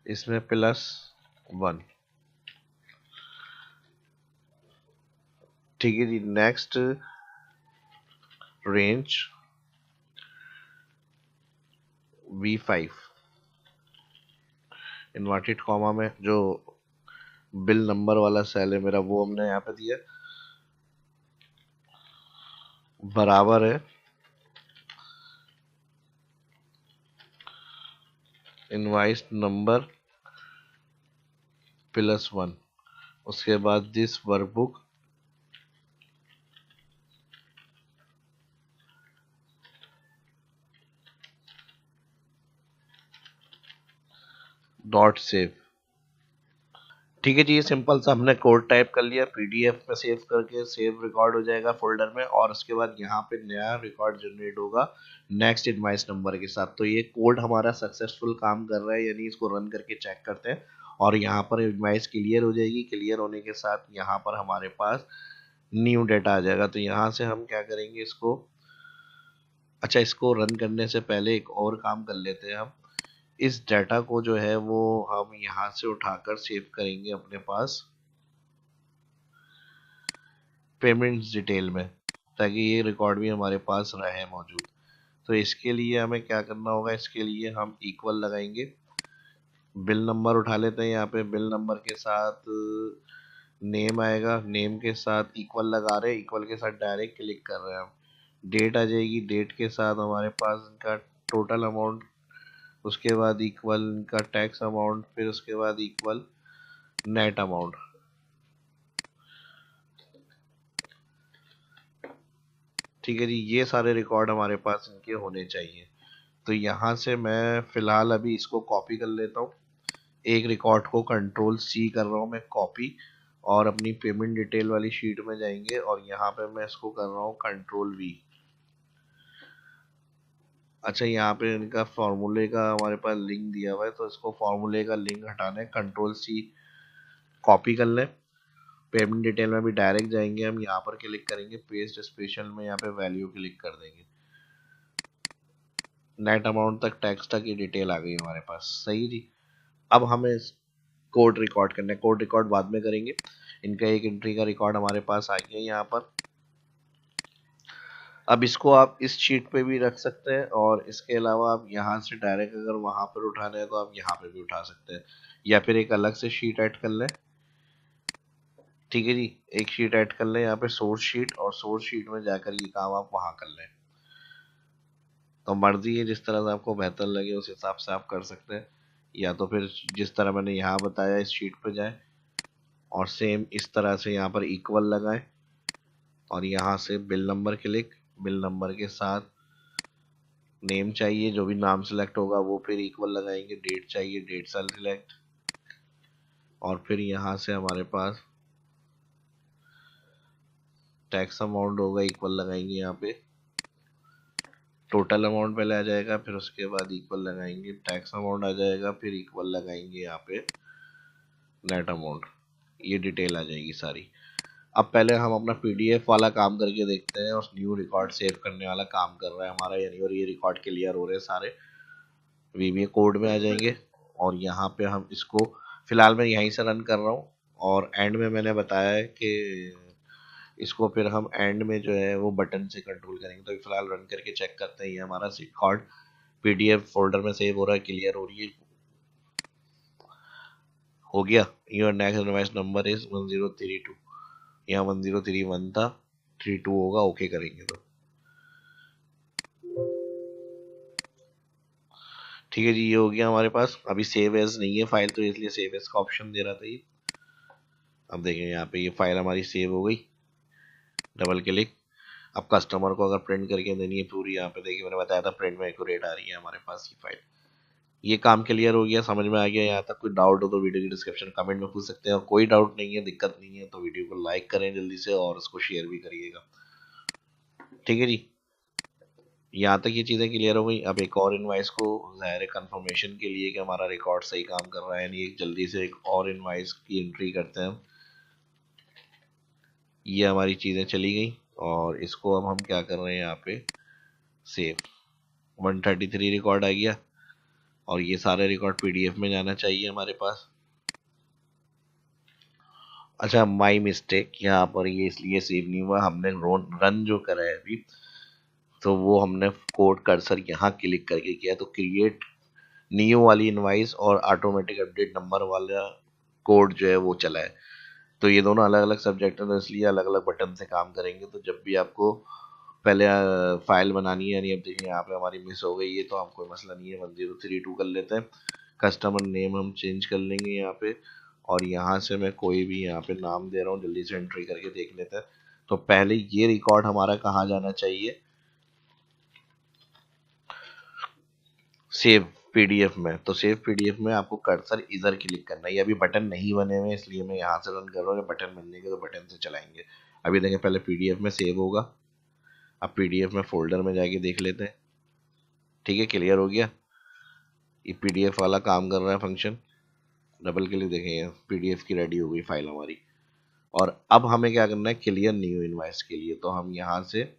इसमें +1, ठीक है जी। Next range V5 inverted comma में जो बिल नंबर वाला सेल है मेरा, वो हमने यहाँ पे दिया, बराबर है इनवाइस नंबर +1। उसके बाद दिस वर्कबुक डॉट सेव, ठीक है जी। ये सिंपल सा हमने कोड टाइप कर लिया, PDF में सेव करके सेव रिकॉर्ड हो जाएगा फोल्डर में, और उसके बाद यहाँ पे नया रिकॉर्ड जनरेट होगा नेक्स्ट इनवाइस नंबर के साथ। तो ये कोड हमारा सक्सेसफुल काम कर रहा है, यानी इसको रन करके चेक करते हैं और यहाँ पर इनवाइस क्लियर हो जाएगी। क्लियर होने के साथ यहाँ पर हमारे पास न्यू डेटा आ जाएगा। तो यहाँ से हम क्या करेंगे इसको, अच्छा, इसको रन करने से पहले एक और काम कर लेते हैं हम। इस डाटा को जो है वो हम यहाँ से उठाकर सेव करेंगे अपने पास पेमेंट्स डिटेल में, ताकि ये रिकॉर्ड भी हमारे पास रहे मौजूद। तो इसके लिए हमें क्या करना होगा, इसके लिए हम इक्वल लगाएंगे, बिल नंबर उठा लेते हैं। यहाँ पे बिल नंबर के साथ नेम आएगा, नेम के साथ इक्वल लगा रहे हैं, इक्वल के साथ डायरेक्ट क्लिक कर रहे हैं हम। डेट आ जाएगी, डेट के साथ हमारे पास इनका टोटल अमाउंट, उसके बाद इक्वल इनका टैक्स अमाउंट, फिर उसके बाद इक्वल नेट अमाउंट, ठीक है जी। ये सारे रिकॉर्ड हमारे पास इनके होने चाहिए। तो यहाँ से मैं फिलहाल अभी इसको कॉपी कर लेता हूँ, एक रिकॉर्ड को Ctrl+C कर रहा हूँ मैं कॉपी, और अपनी पेमेंट डिटेल वाली शीट में जाएंगे और यहाँ पे मैं इसको कर रहा हूँ Ctrl+V। अच्छा, यहाँ पे इनका फॉर्मूले का हमारे पास लिंक दिया हुआ है, तो इसको फॉर्मूले का लिंक हटाना है, Ctrl+C कॉपी कर लें। पेमेंट डिटेल में भी डायरेक्ट जाएंगे हम, यहाँ पर क्लिक करेंगे, पेस्ट स्पेशल में यहाँ पे वैल्यू क्लिक कर देंगे, नेट अमाउंट तक, टैक्स तक की डिटेल आ गई हमारे पास, सही जी। अब हमें कोड रिकॉर्ड करना है, कोड रिकॉर्ड बाद में करेंगे। इनका एक एंट्री का रिकॉर्ड हमारे पास आ गया यहाँ पर। अब इसको आप इस शीट पे भी रख सकते हैं और इसके अलावा आप यहाँ से डायरेक्ट अगर वहां पर उठाना है तो आप यहाँ पे भी उठा सकते हैं, या फिर एक अलग से शीट ऐड कर लें। ठीक है जी, एक शीट ऐड कर लें यहाँ पे सोर्स शीट, और सोर्स शीट में जाकर ये काम आप वहां कर लें। तो मर्जी है, जिस तरह से आपको बेहतर लगे उस हिसाब से आप कर सकते हैं, या तो फिर जिस तरह मैंने यहाँ बताया इस शीट पे जाए और सेम इस तरह से यहाँ पर इक्वल लगाएं और यहाँ से bill number click, bill number के साथ नेम चाहिए, जो भी नाम सिलेक्ट होगा वो फिर इक्वल लगाएंगे, डेट चाहिए डेट सेल सिलेक्ट, और फिर यहाँ से हमारे पास टैक्स अमाउंट होगा इक्वल लगाएंगे, यहाँ पे टोटल अमाउंट पहले आ जाएगा, फिर उसके बाद इक्वल लगाएंगे, टैक्स अमाउंट आ जाएगा, फिर इक्वल लगाएंगे यहाँ पे नेट अमाउंट, ये डिटेल आ जाएगी सारी। अब पहले हम अपना पीडीएफ वाला काम करके देखते हैं, और न्यू रिकॉर्ड सेव करने वाला काम कर रहा है हमारा यानी, और ये रिकॉर्ड क्लियर हो रहे हैं सारे, वीबीए कोड में आ जाएंगे। और यहाँ पे हम इसको फिलहाल मैं यहीं से रन कर रहा हूँ, और एंड में मैंने बताया है कि इसको फिर हम एंड में जो है वो बटन से कंट्रोल करेंगे। तो फिलहाल रन करके चेक करते हैं, ये हमारा रिकॉर्ड पीडीएफ फोल्डर में सेव हो रहा है, क्लियर हो रही है, हो गया। Your next invoice number is 1032, यहाँ 1031 था, 32 होगा, ओके करेंगे तो ठीक है जी, ये हो गया हमारे पास। अभी सेव एज नहीं है फाइल, तो इसलिए सेव एज का ऑप्शन दे रहा था ये। अब देखें यहाँ पे ये फाइल हमारी सेव हो गई, डबल क्लिक। अब कस्टमर को अगर प्रिंट करके देनी है पूरी, यहाँ पे देखिए मैंने बताया था प्रिंट में एक्यूरेट आ रही है हमारे पास ये फाइल। ये काम क्लियर हो गया, समझ में आ गया यहाँ तक। कोई डाउट हो तो वीडियो की डिस्क्रिप्शन कमेंट में पूछ सकते हैं, और कोई डाउट नहीं है, दिक्कत नहीं है, तो वीडियो को लाइक करें जल्दी से और उसको शेयर भी करिएगा। ठीक है जी, यहाँ तक ये चीज़ें क्लियर हो गई। अब एक और इनवाइस को ज़ाहिर कंफर्मेशन के लिए कि हमारा रिकॉर्ड सही काम कर रहा है नहीं, एक जल्दी से एक और इनवाइस की एंट्री करते हैं हम। ये हमारी चीज़ें चली गई, और इसको अब हम क्या कर रहे हैं यहाँ पे सेव। 133 रिकॉर्ड आ गया, और ये सारे रिकॉर्ड पीडीएफ में जाना चाहिए हमारे पास। अच्छा, माई मिस्टेक, यहाँ पर ये इसलिए सेव नहीं हुआ, हमने रन जो करा है अभी, तो वो हमने कोड कर्सर यहाँ क्लिक करके किया, तो क्रिएट न्यू वाली इनवाइस और ऑटोमेटिक अपडेट नंबर वाला कोड जो है वो चला है। तो ये दोनों अलग अलग सब्जेक्ट हैं, तो इसलिए अलग अलग बटन से काम करेंगे। तो जब भी आपको पहले फाइल बनानी है, यानी अब देखिए यहाँ पे हमारी मिस हो गई है, तो हम कोई मसला नहीं है, 1032 कर लेते हैं। कस्टमर नेम हम चेंज कर लेंगे यहाँ पे, और यहाँ से मैं कोई भी यहाँ पे नाम दे रहा हूँ, जल्दी से एंट्री करके देख लेते हैं। तो पहले ये रिकॉर्ड हमारा कहाँ जाना चाहिए, सेव पीडीएफ में। तो सेव पीडीएफ में आपको कर्सर इधर क्लिक करना है, ये अभी बटन नहीं बने हुए इसलिए मैं यहाँ से रन कर रहा हूँ, बटन बनने के तो बटन से चलाएंगे। अभी देखें पहले पीडीएफ में सेव होगा, अब पीडीएफ में फोल्डर में जाके देख लेते हैं। ठीक है, क्लियर हो गया, ये पीडीएफ वाला काम कर रहा है फंक्शन। डबल क्लिक देखेंगे, पीडीएफ की रेडी हो गई फाइल हमारी। और अब हमें क्या करना है, क्लियर न्यू इनवॉइस के लिए, तो हम यहाँ से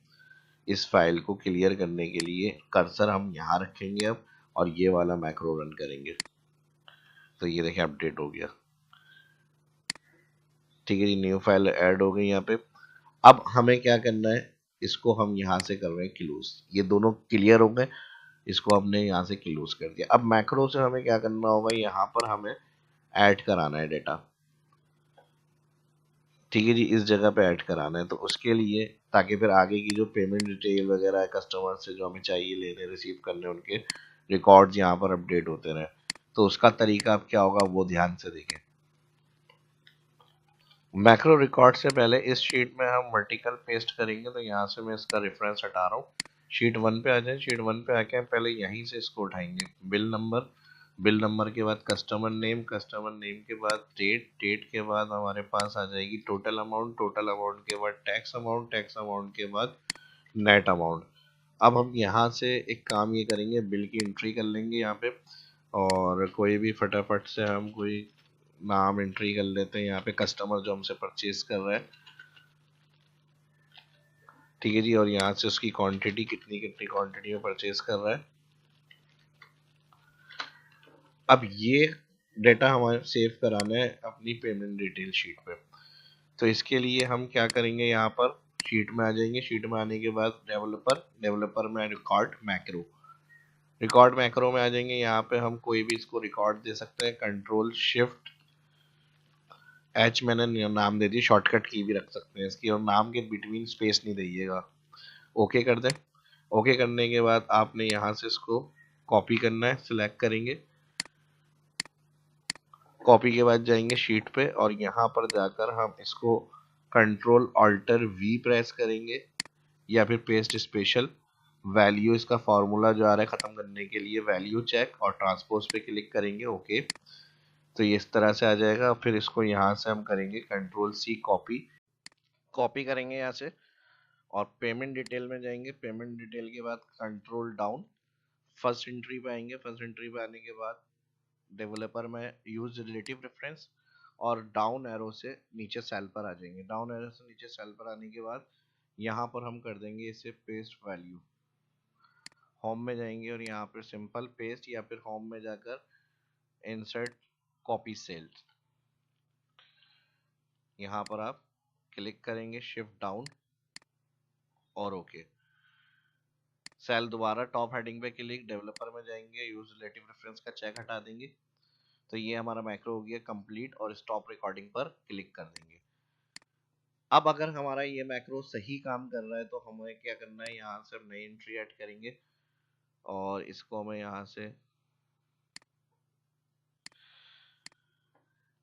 इस फाइल को क्लियर करने के लिए कर्सर हम यहाँ रखेंगे अब, और ये वाला मैक्रो रन करेंगे। तो ये देखें अपडेट हो गया। ठीक है जी, न्यू फाइल ऐड हो गई यहाँ पे। अब हमें क्या करना है, इसको हम यहाँ से कर रहे हैं क्लोज, ये दोनों क्लियर हो गए, इसको हमने यहाँ से क्लोज कर दिया। अब मैक्रो से हमें क्या करना होगा, यहाँ पर हमें ऐड कराना है डेटा। ठीक है जी, इस जगह पे ऐड कराना है, तो उसके लिए ताकि फिर आगे की जो पेमेंट डिटेल वगैरह है कस्टमर से जो हमें चाहिए लेने रिसीव करने, उनके रिकॉर्ड्स यहाँ पर अपडेट होते रहे, तो उसका तरीका अब क्या होगा वो ध्यान से देखें। मैक्रो रिकॉर्ड से पहले इस शीट में हम वर्टिकल पेस्ट करेंगे, तो यहाँ से मैं इसका रेफरेंस हटा रहा हूँ। शीट 1 पे आ जाए, शीट 1 पे आके हम पहले यहीं से इसको उठाएंगे, बिल नंबर, बिल नंबर के बाद कस्टमर नेम, कस्टमर नेम के बाद डेट, डेट के बाद हमारे पास आ जाएगी टोटल अमाउंट, टोटल अमाउंट के बाद टैक्स अमाउंट, टैक्स अमाउंट के बाद नेट अमाउंट। अब हम यहाँ से एक काम ये करेंगे, बिल की एंट्री कर लेंगे यहाँ पे, और कोई भी फटाफट से हम कोई नाम एंट्री कर लेते हैं यहाँ पे, कस्टमर जो हमसे परचेज कर रहा है। ठीक है जी, और यहाँ से उसकी क्वांटिटी कितनी कितनी क्वांटिटी में परचेज कर रहा है। अब ये डेटा हमारे सेव कराना है अपनी पेमेंट डिटेल शीट पे, तो इसके लिए हम क्या करेंगे, यहाँ पर शीट में आ जाएंगे। शीट में आने के बाद डेवलपर में रिकॉर्ड मैक्रो, रिकॉर्ड मैक्रो में आ जाएंगे। यहाँ पे हम कोई भी इसको रिकॉर्ड दे सकते हैं, कंट्रोल शिफ्ट एच मैंने नाम दे दी, शॉर्टकट की भी रख सकते हैं इसकी, और नाम के बिटवीन स्पेस नहीं दीजिएगा। ओके कर दें। ओके करने के बाद आपने यहाँ से इसको कॉपी करना है, सिलेक्ट करेंगे। कॉपी के बाद जाएंगे शीट पे और यहाँ पर जाकर हम इसको कंट्रोल ऑल्टर वी प्रेस करेंगे या फिर पेस्ट स्पेशल। वैल्यू इसका फॉर्मूला जो आ रहा है ख़त्म करने के लिए वैल्यू चेक और ट्रांसपोज पे क्लिक करेंगे। ओके, तो ये इस तरह से आ जाएगा। फिर इसको यहाँ से हम करेंगे कंट्रोल सी कॉपी, कॉपी करेंगे यहाँ से और पेमेंट डिटेल में जाएंगे। पेमेंट डिटेल के बाद कंट्रोल डाउन, फर्स्ट एंट्री पे आएंगे। फर्स्ट एंट्री पे आने के बाद डेवलपर में यूज रिलेटिव रेफरेंस और डाउन एरो से नीचे सेल पर आ जाएंगे। डाउन एरो से नीचे सेल पर आने के बाद यहाँ पर हम कर देंगे इसे पेस्ट वैल्यू। होम में जाएंगे और यहाँ पर सिंपल पेस्ट या फिर होम में जाकर इंसर्ट कॉपी सेल्स, यहाँ पर आप क्लिक करेंगे शिफ्ट डाउन और ओके। सेल दोबारा टॉप हेडिंग पे क्लिक, डेवलपर में जाएंगे, यूज रिलेटिव रेफरेंस का चेक हटा देंगे। तो ये हमारा मैक्रो हो गया कंप्लीट और स्टॉप रिकॉर्डिंग पर क्लिक कर देंगे। अब अगर हमारा ये मैक्रो सही काम कर रहा है तो हमें क्या करना है, यहाँ से नई एंट्री ऐड करेंगे और इसको मैं यहाँ से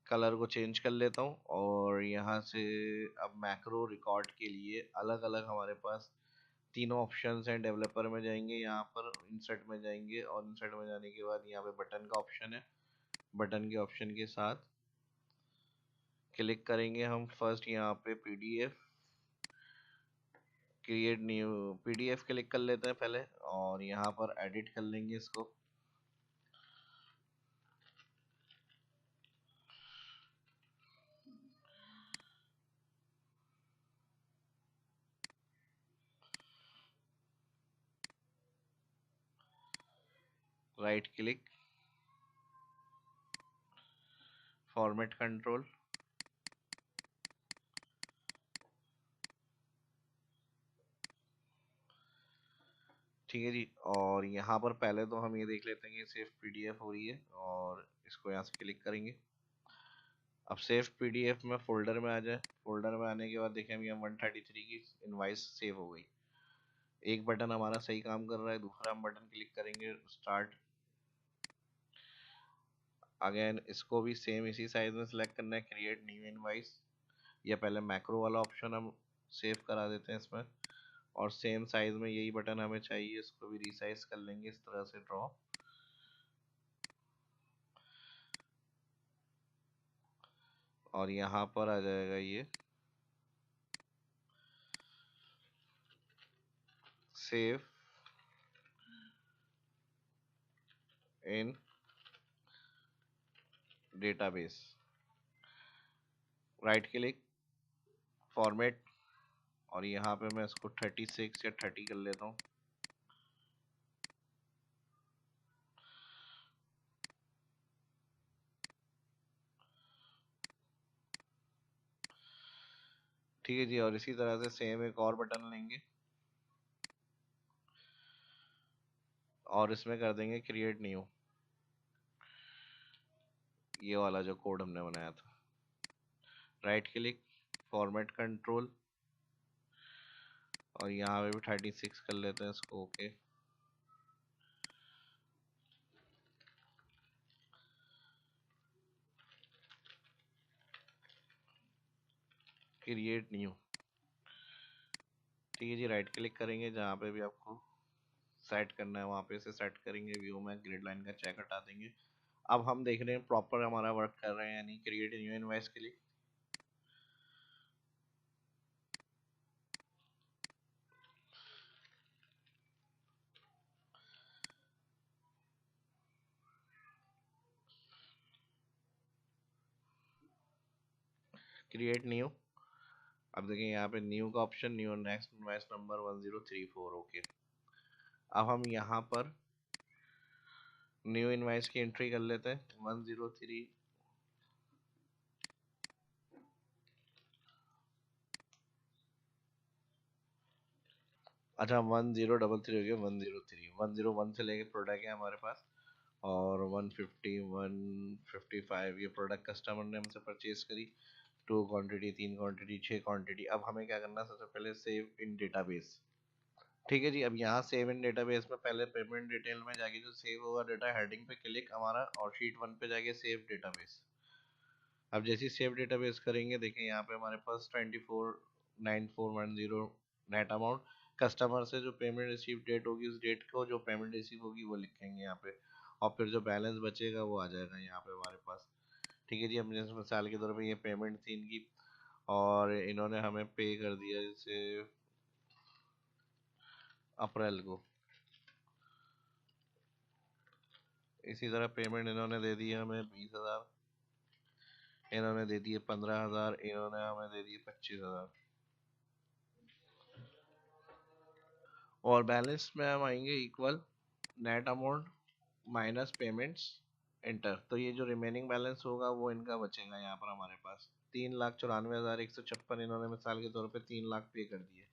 कलर को चेंज कर लेता हूँ और यहाँ से अब मैक्रो रिकॉर्ड के लिए अलग अलग हमारे पास तीनों ऑप्शंस हैं। डेवलपर में जाएंगे, यहाँ पर इंसर्ट में जाएंगे और इंसर्ट में जाने के बाद यहाँ पे बटन का ऑप्शन है। बटन के ऑप्शन के साथ क्लिक करेंगे हम फर्स्ट यहाँ पे PDF, create new PDF click कर लेते हैं पहले और यहाँ पर एडिट कर लेंगे इसको। राइट क्लिक, फॉर्मेट कंट्रोल, ठीक है जी। और यहाँ पर पहले तो हम ये देख लेते हैं कि सेव पीडीएफ हो रही है और इसको यहाँ से क्लिक करेंगे। अब सेव पीडीएफ में फोल्डर में आ जाए। फोल्डर में आने के बाद देखें हम यहाँ 133 की इनवाइस सेव हो गई। एक बटन हमारा सही काम कर रहा है, दूसरा हम बटन क्लिक करेंगे स्टार्ट। अगेन इसको भी सेम इसी साइज में सिलेक्ट करना है, क्रिएट न्यू इनवाइस, या पहले मैक्रो वाला ऑप्शन हम सेव करा देते हैं इसमें और सेम साइज में यही बटन हमें चाहिए, इसको भी रिसाइज कर लेंगे इस तरह से ड्रॉ। और यहाँ पर आ जाएगा ये save in database, right click, format, और यहाँ पे मैं इसको 36 या 30 कर लेता हूँ। ठीक है जी। और इसी तरह से सेम एक और बटन लेंगे और इसमें कर देंगे क्रिएट न्यू, ये वाला जो कोड हमने बनाया था। राइट क्लिक, फॉर्मेट कंट्रोल, और यहाँ पे भी 36 कर लेते हैं इसको। ओके, क्रिएट न्यू, ठीक है जी। राइट क्लिक करेंगे, जहाँ पे भी आपको सेट करना है वहाँ पे से सेट करेंगे। व्यू में ग्रिड लाइन का चेक हटा देंगे। अब हम देख रहे हैं प्रॉपर हमारा वर्क कर रहे हैं या नहीं। क्रिएट न्यू इनवॉइस के लिए क्रिएट न्यू, अब देखिए यहाँ पे न्यू का option, new next invoice number 1034। Okay, अब हम यहाँ पर न्यू इनवॉइस की एंट्री कर लेते हैं 103। अच्छा 1033 हो गया, 103, 101 से लेके प्रोडक्ट है हमारे पास, और 150 155 ये प्रोडक्ट कस्टमर ने हमसे परचेज करी, 2 क्वांटिटी, 3 क्वांटिटी, 6 क्वांटिटी। अब हमें क्या करना है, सबसे पहले सेव इन डेटाबेस। ठीक है जी, अब यहाँ सेव इन डेटाबेस में पहले पेमेंट डिटेल में जाके जो सेव होगा डेटा, हेडिंग पे क्लिक हमारा, और शीट 1 पे जाके सेव डेटाबेस। अब जैसे सेव डेटाबेस करेंगे, देखें यहाँ पे हमारे पास 249410 नेट अमाउंट, कस्टमर से जो पेमेंट रिसीव डेट होगी उस डेट को जो पेमेंट रिसीव होगी वो लिखेंगे यहाँ पे, और फिर जो बैलेंस बचेगा वो आ जाएगा यहाँ पे हमारे पास। ठीक है जी, अब जैसे मिसाल के तौर पे ये पेमेंट थी इनकी, और इन्होंने हमें पे कर दिया जैसे अप्रैल को, इसी तरह पेमेंट इन्होंने दे दी हमें 20,000, इन्होंने दे दिए 15,000, इन्होंने हमें दे दिए 25,000। और बैलेंस में हम आएंगे equal net amount minus payments, enter. तो ये जो रिमेनिंग बैलेंस होगा वो इनका बचेगा यहाँ पर हमारे पास 3,94,156, इन्होंने मिसाल के तौर पे 3 लाख पे कर दिए,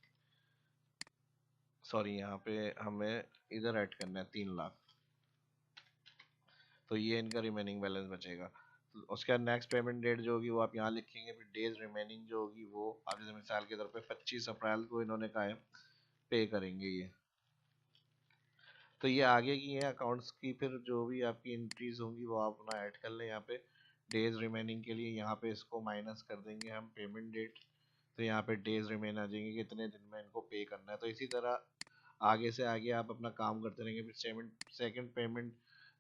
सॉरी यहाँ पे हमें इधर ऐड करना है 3 लाख, तो ये इनका रिमेनिंग बैलेंस बचेगा। तो उसके बाद नेक्स्ट पेमेंट डेट जो होगी वो आप यहाँ लिखेंगे, फिर डेज रिमेनिंग जो होगी वो आप जैसे मिसाल के तौर पे 25 अप्रैल को इन्होंने कहा है पे करेंगे ये। तो ये आगे की है अकाउंट्स की, फिर जो भी आपकी एंट्रीज होंगी वो आप अपना ऐड कर लें यहाँ पे। डेज रिमेनिंग के लिए यहाँ पे इसको माइनस कर देंगे हम पेमेंट डेट, तो यहाँ पे डेज रिमेन आ जाएंगे कितने दिन में इनको पे करना है। तो इसी तरह आगे से आगे आप अपना काम करते रहेंगे, फिर सेकंड पेमेंट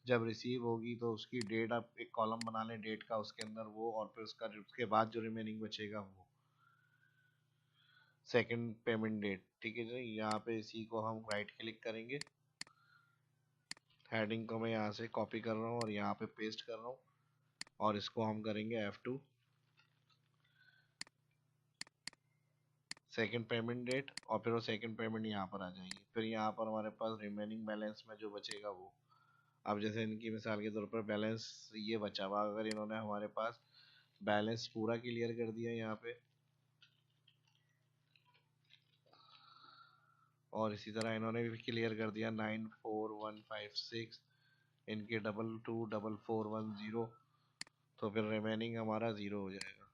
जब रिसीव होगी तो उसकी डेट आप एक कॉलम बना लें डेट का उसके अंदर वो, और फिर उसके बाद जो रिमेनिंग बचेगा वो सेकंड पेमेंट डेट। ठीक है जी, यहाँ पे इसी को हम राइट क्लिक करेंगे, हेडिंग को मैं यहाँ से कॉपी कर रहा हूँ और यहाँ पे पेस्ट कर रहा हूँ, और इसको हम करेंगे F2 सेकंड पेमेंट डेट, और फिर वो सेकंड पेमेंट यहाँ पर आ जाएगी। फिर यहाँ पर हमारे पास रिमेनिंग बैलेंस में जो बचेगा वो, अब जैसे इनकी मिसाल के तौर पर बैलेंस ये बचा हुआ, अगर इन्होंने हमारे पास बैलेंस पूरा क्लियर कर दिया यहाँ पे, और इसी तरह इन्होंने भी क्लियर कर दिया 94,156, इनके 22,44,10, तो फिर रिमेनिंग हमारा 0 हो जाएगा।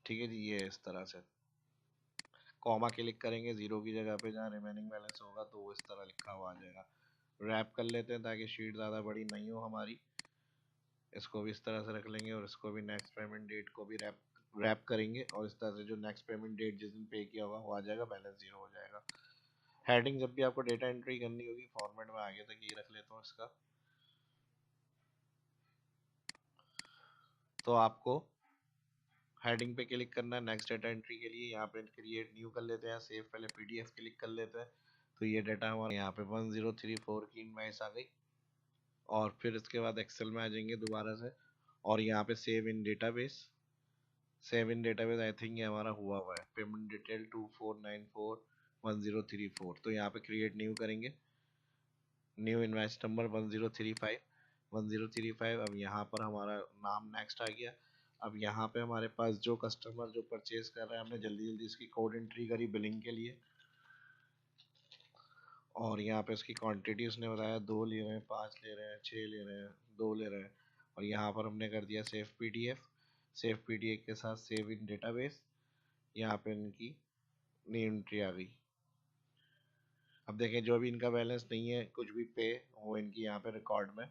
ठीक है जी, ये इस तरह से कॉमा क्लिक करेंगे 0 की जगह पे जहाँ रिमेनिंग बैलेंस होगा तो वो इस तरह लिखा हुआ आ जाएगा। रैप कर लेते हैं ताकि शीट ज़्यादा बड़ी नहीं हो हमारी, इसको भी इस तरह से रख लेंगे, और इसको भी नेक्स्ट पेमेंट डेट को भी रैप रैप करेंगे, और इस तरह से जो नेक्स्ट पेमेंट डेट जिस दिन पे किया होगा वो आ जाएगा, बैलेंस 0 हो जाएगा। हेडिंग जब भी आपको डेटा एंट्री करनी होगी फॉर्मेट में आगे तक ये रख लेता हूँ इसका, तो आपको हेडिंग पे क्लिक करना है नेक्स्ट डेटा एंट्री के लिए, यहाँ पे क्रिएट न्यू कर लेते हैं, सेव पहले पीडीएफ क्लिक कर लेते हैं, तो ये डाटा हमारे यहाँ पे 1034 की इनवाइस आ गई। और फिर इसके बाद एक्सेल में आ जाएंगे दोबारा से, और यहाँ पे save in database I think ये हमारा हुआ हुआ है, पेमेंट डिटेल 24941034, तो यहाँ पे क्रिएट न्यू करेंगे, न्यू इनवाइस नंबर 1035, अब यहाँ पर हमारा नाम नेक्स्ट आ गया। अब यहाँ पे हमारे पास जो कस्टमर जो परचेज कर रहा है, हमने जल्दी जल्दी इसकी कोड एंट्री करी बिलिंग के लिए, और यहाँ पे उसकी क्वांटिटी उसने बताया 2 ले रहे हैं, 5 ले रहे हैं, 6 ले रहे हैं, 2 ले रहे हैं, और यहाँ पर हमने कर दिया सेव पीडीएफ के साथ सेव इन डेटाबेस, यहाँ पे इनकी न्यू एंट्री आ गई। अब देखें जो भी इनका बैलेंस नहीं है कुछ भी पे, वो इनकी यहाँ पे रिकॉर्ड में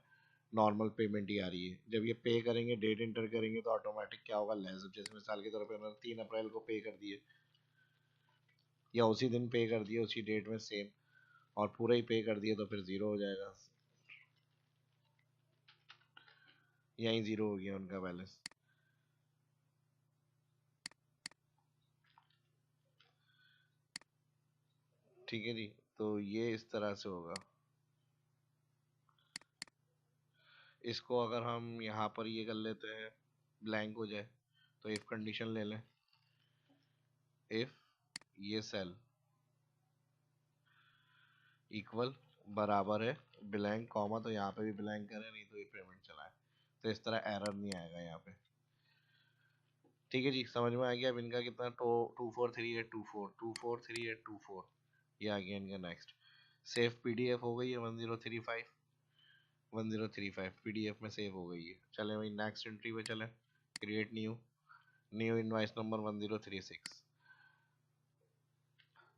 नॉर्मल पेमेंट ही आ रही है। जब ये पे करेंगे डेट एंटर करेंगे तो ऑटोमेटिक क्या होगा, लेस, जैसे मिसाल के तौर पे उन्होंने 3 अप्रैल को पे कर दिए, या उसी दिन पे कर दिए उसी डेट में सेम, और पूरा ही पे कर दिए तो फिर 0 हो जाएगा, यहीं 0 हो गया उनका बैलेंस। ठीक है जी, तो ये इस तरह से होगा। इसको अगर हम यहाँ पर ये कर लेते हैं ब्लैंक हो जाए, तो इफ कंडीशन ले लें, इफ ये सेल इक्वल बराबर है ब्लैंक कॉमा, तो यहाँ पे भी ब्लैंक करें नहीं तो ये पेमेंट चला है, तो इस तरह एरर नहीं आएगा यहाँ पे। ठीक है जी, समझ में आ गया। अब इनका कितना, 243,824, 243,824, ये आ गया इनका नेक्स्ट। सेव पीडीएफ हो गई है 1035, 1035 पीडीएफ में सेव हो गई है। चले भाई नेक्स्ट एंट्री पे चले, create new, new invoice number 1036।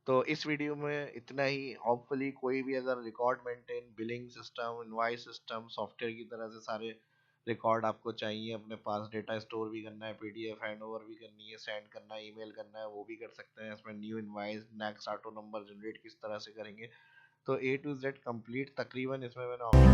तो इस वीडियो में इतना ही। होपफुली कोई भी अगर record maintain, billing system, invoice system, software की तरह से सारे रिकॉर्ड आपको चाहिए अपने पास, डेटा स्टोर भी करना है, पीडीएफ हैंड ओवर भी करनी है, सेंड करना है, ईमेल करना है, वो भी कर सकते हैं। इसमें new invoice, next auto number generate किस तरह से करेंगे, तो A to Z कंप्लीट तकरीबन इसमें मैंने ऑप्शन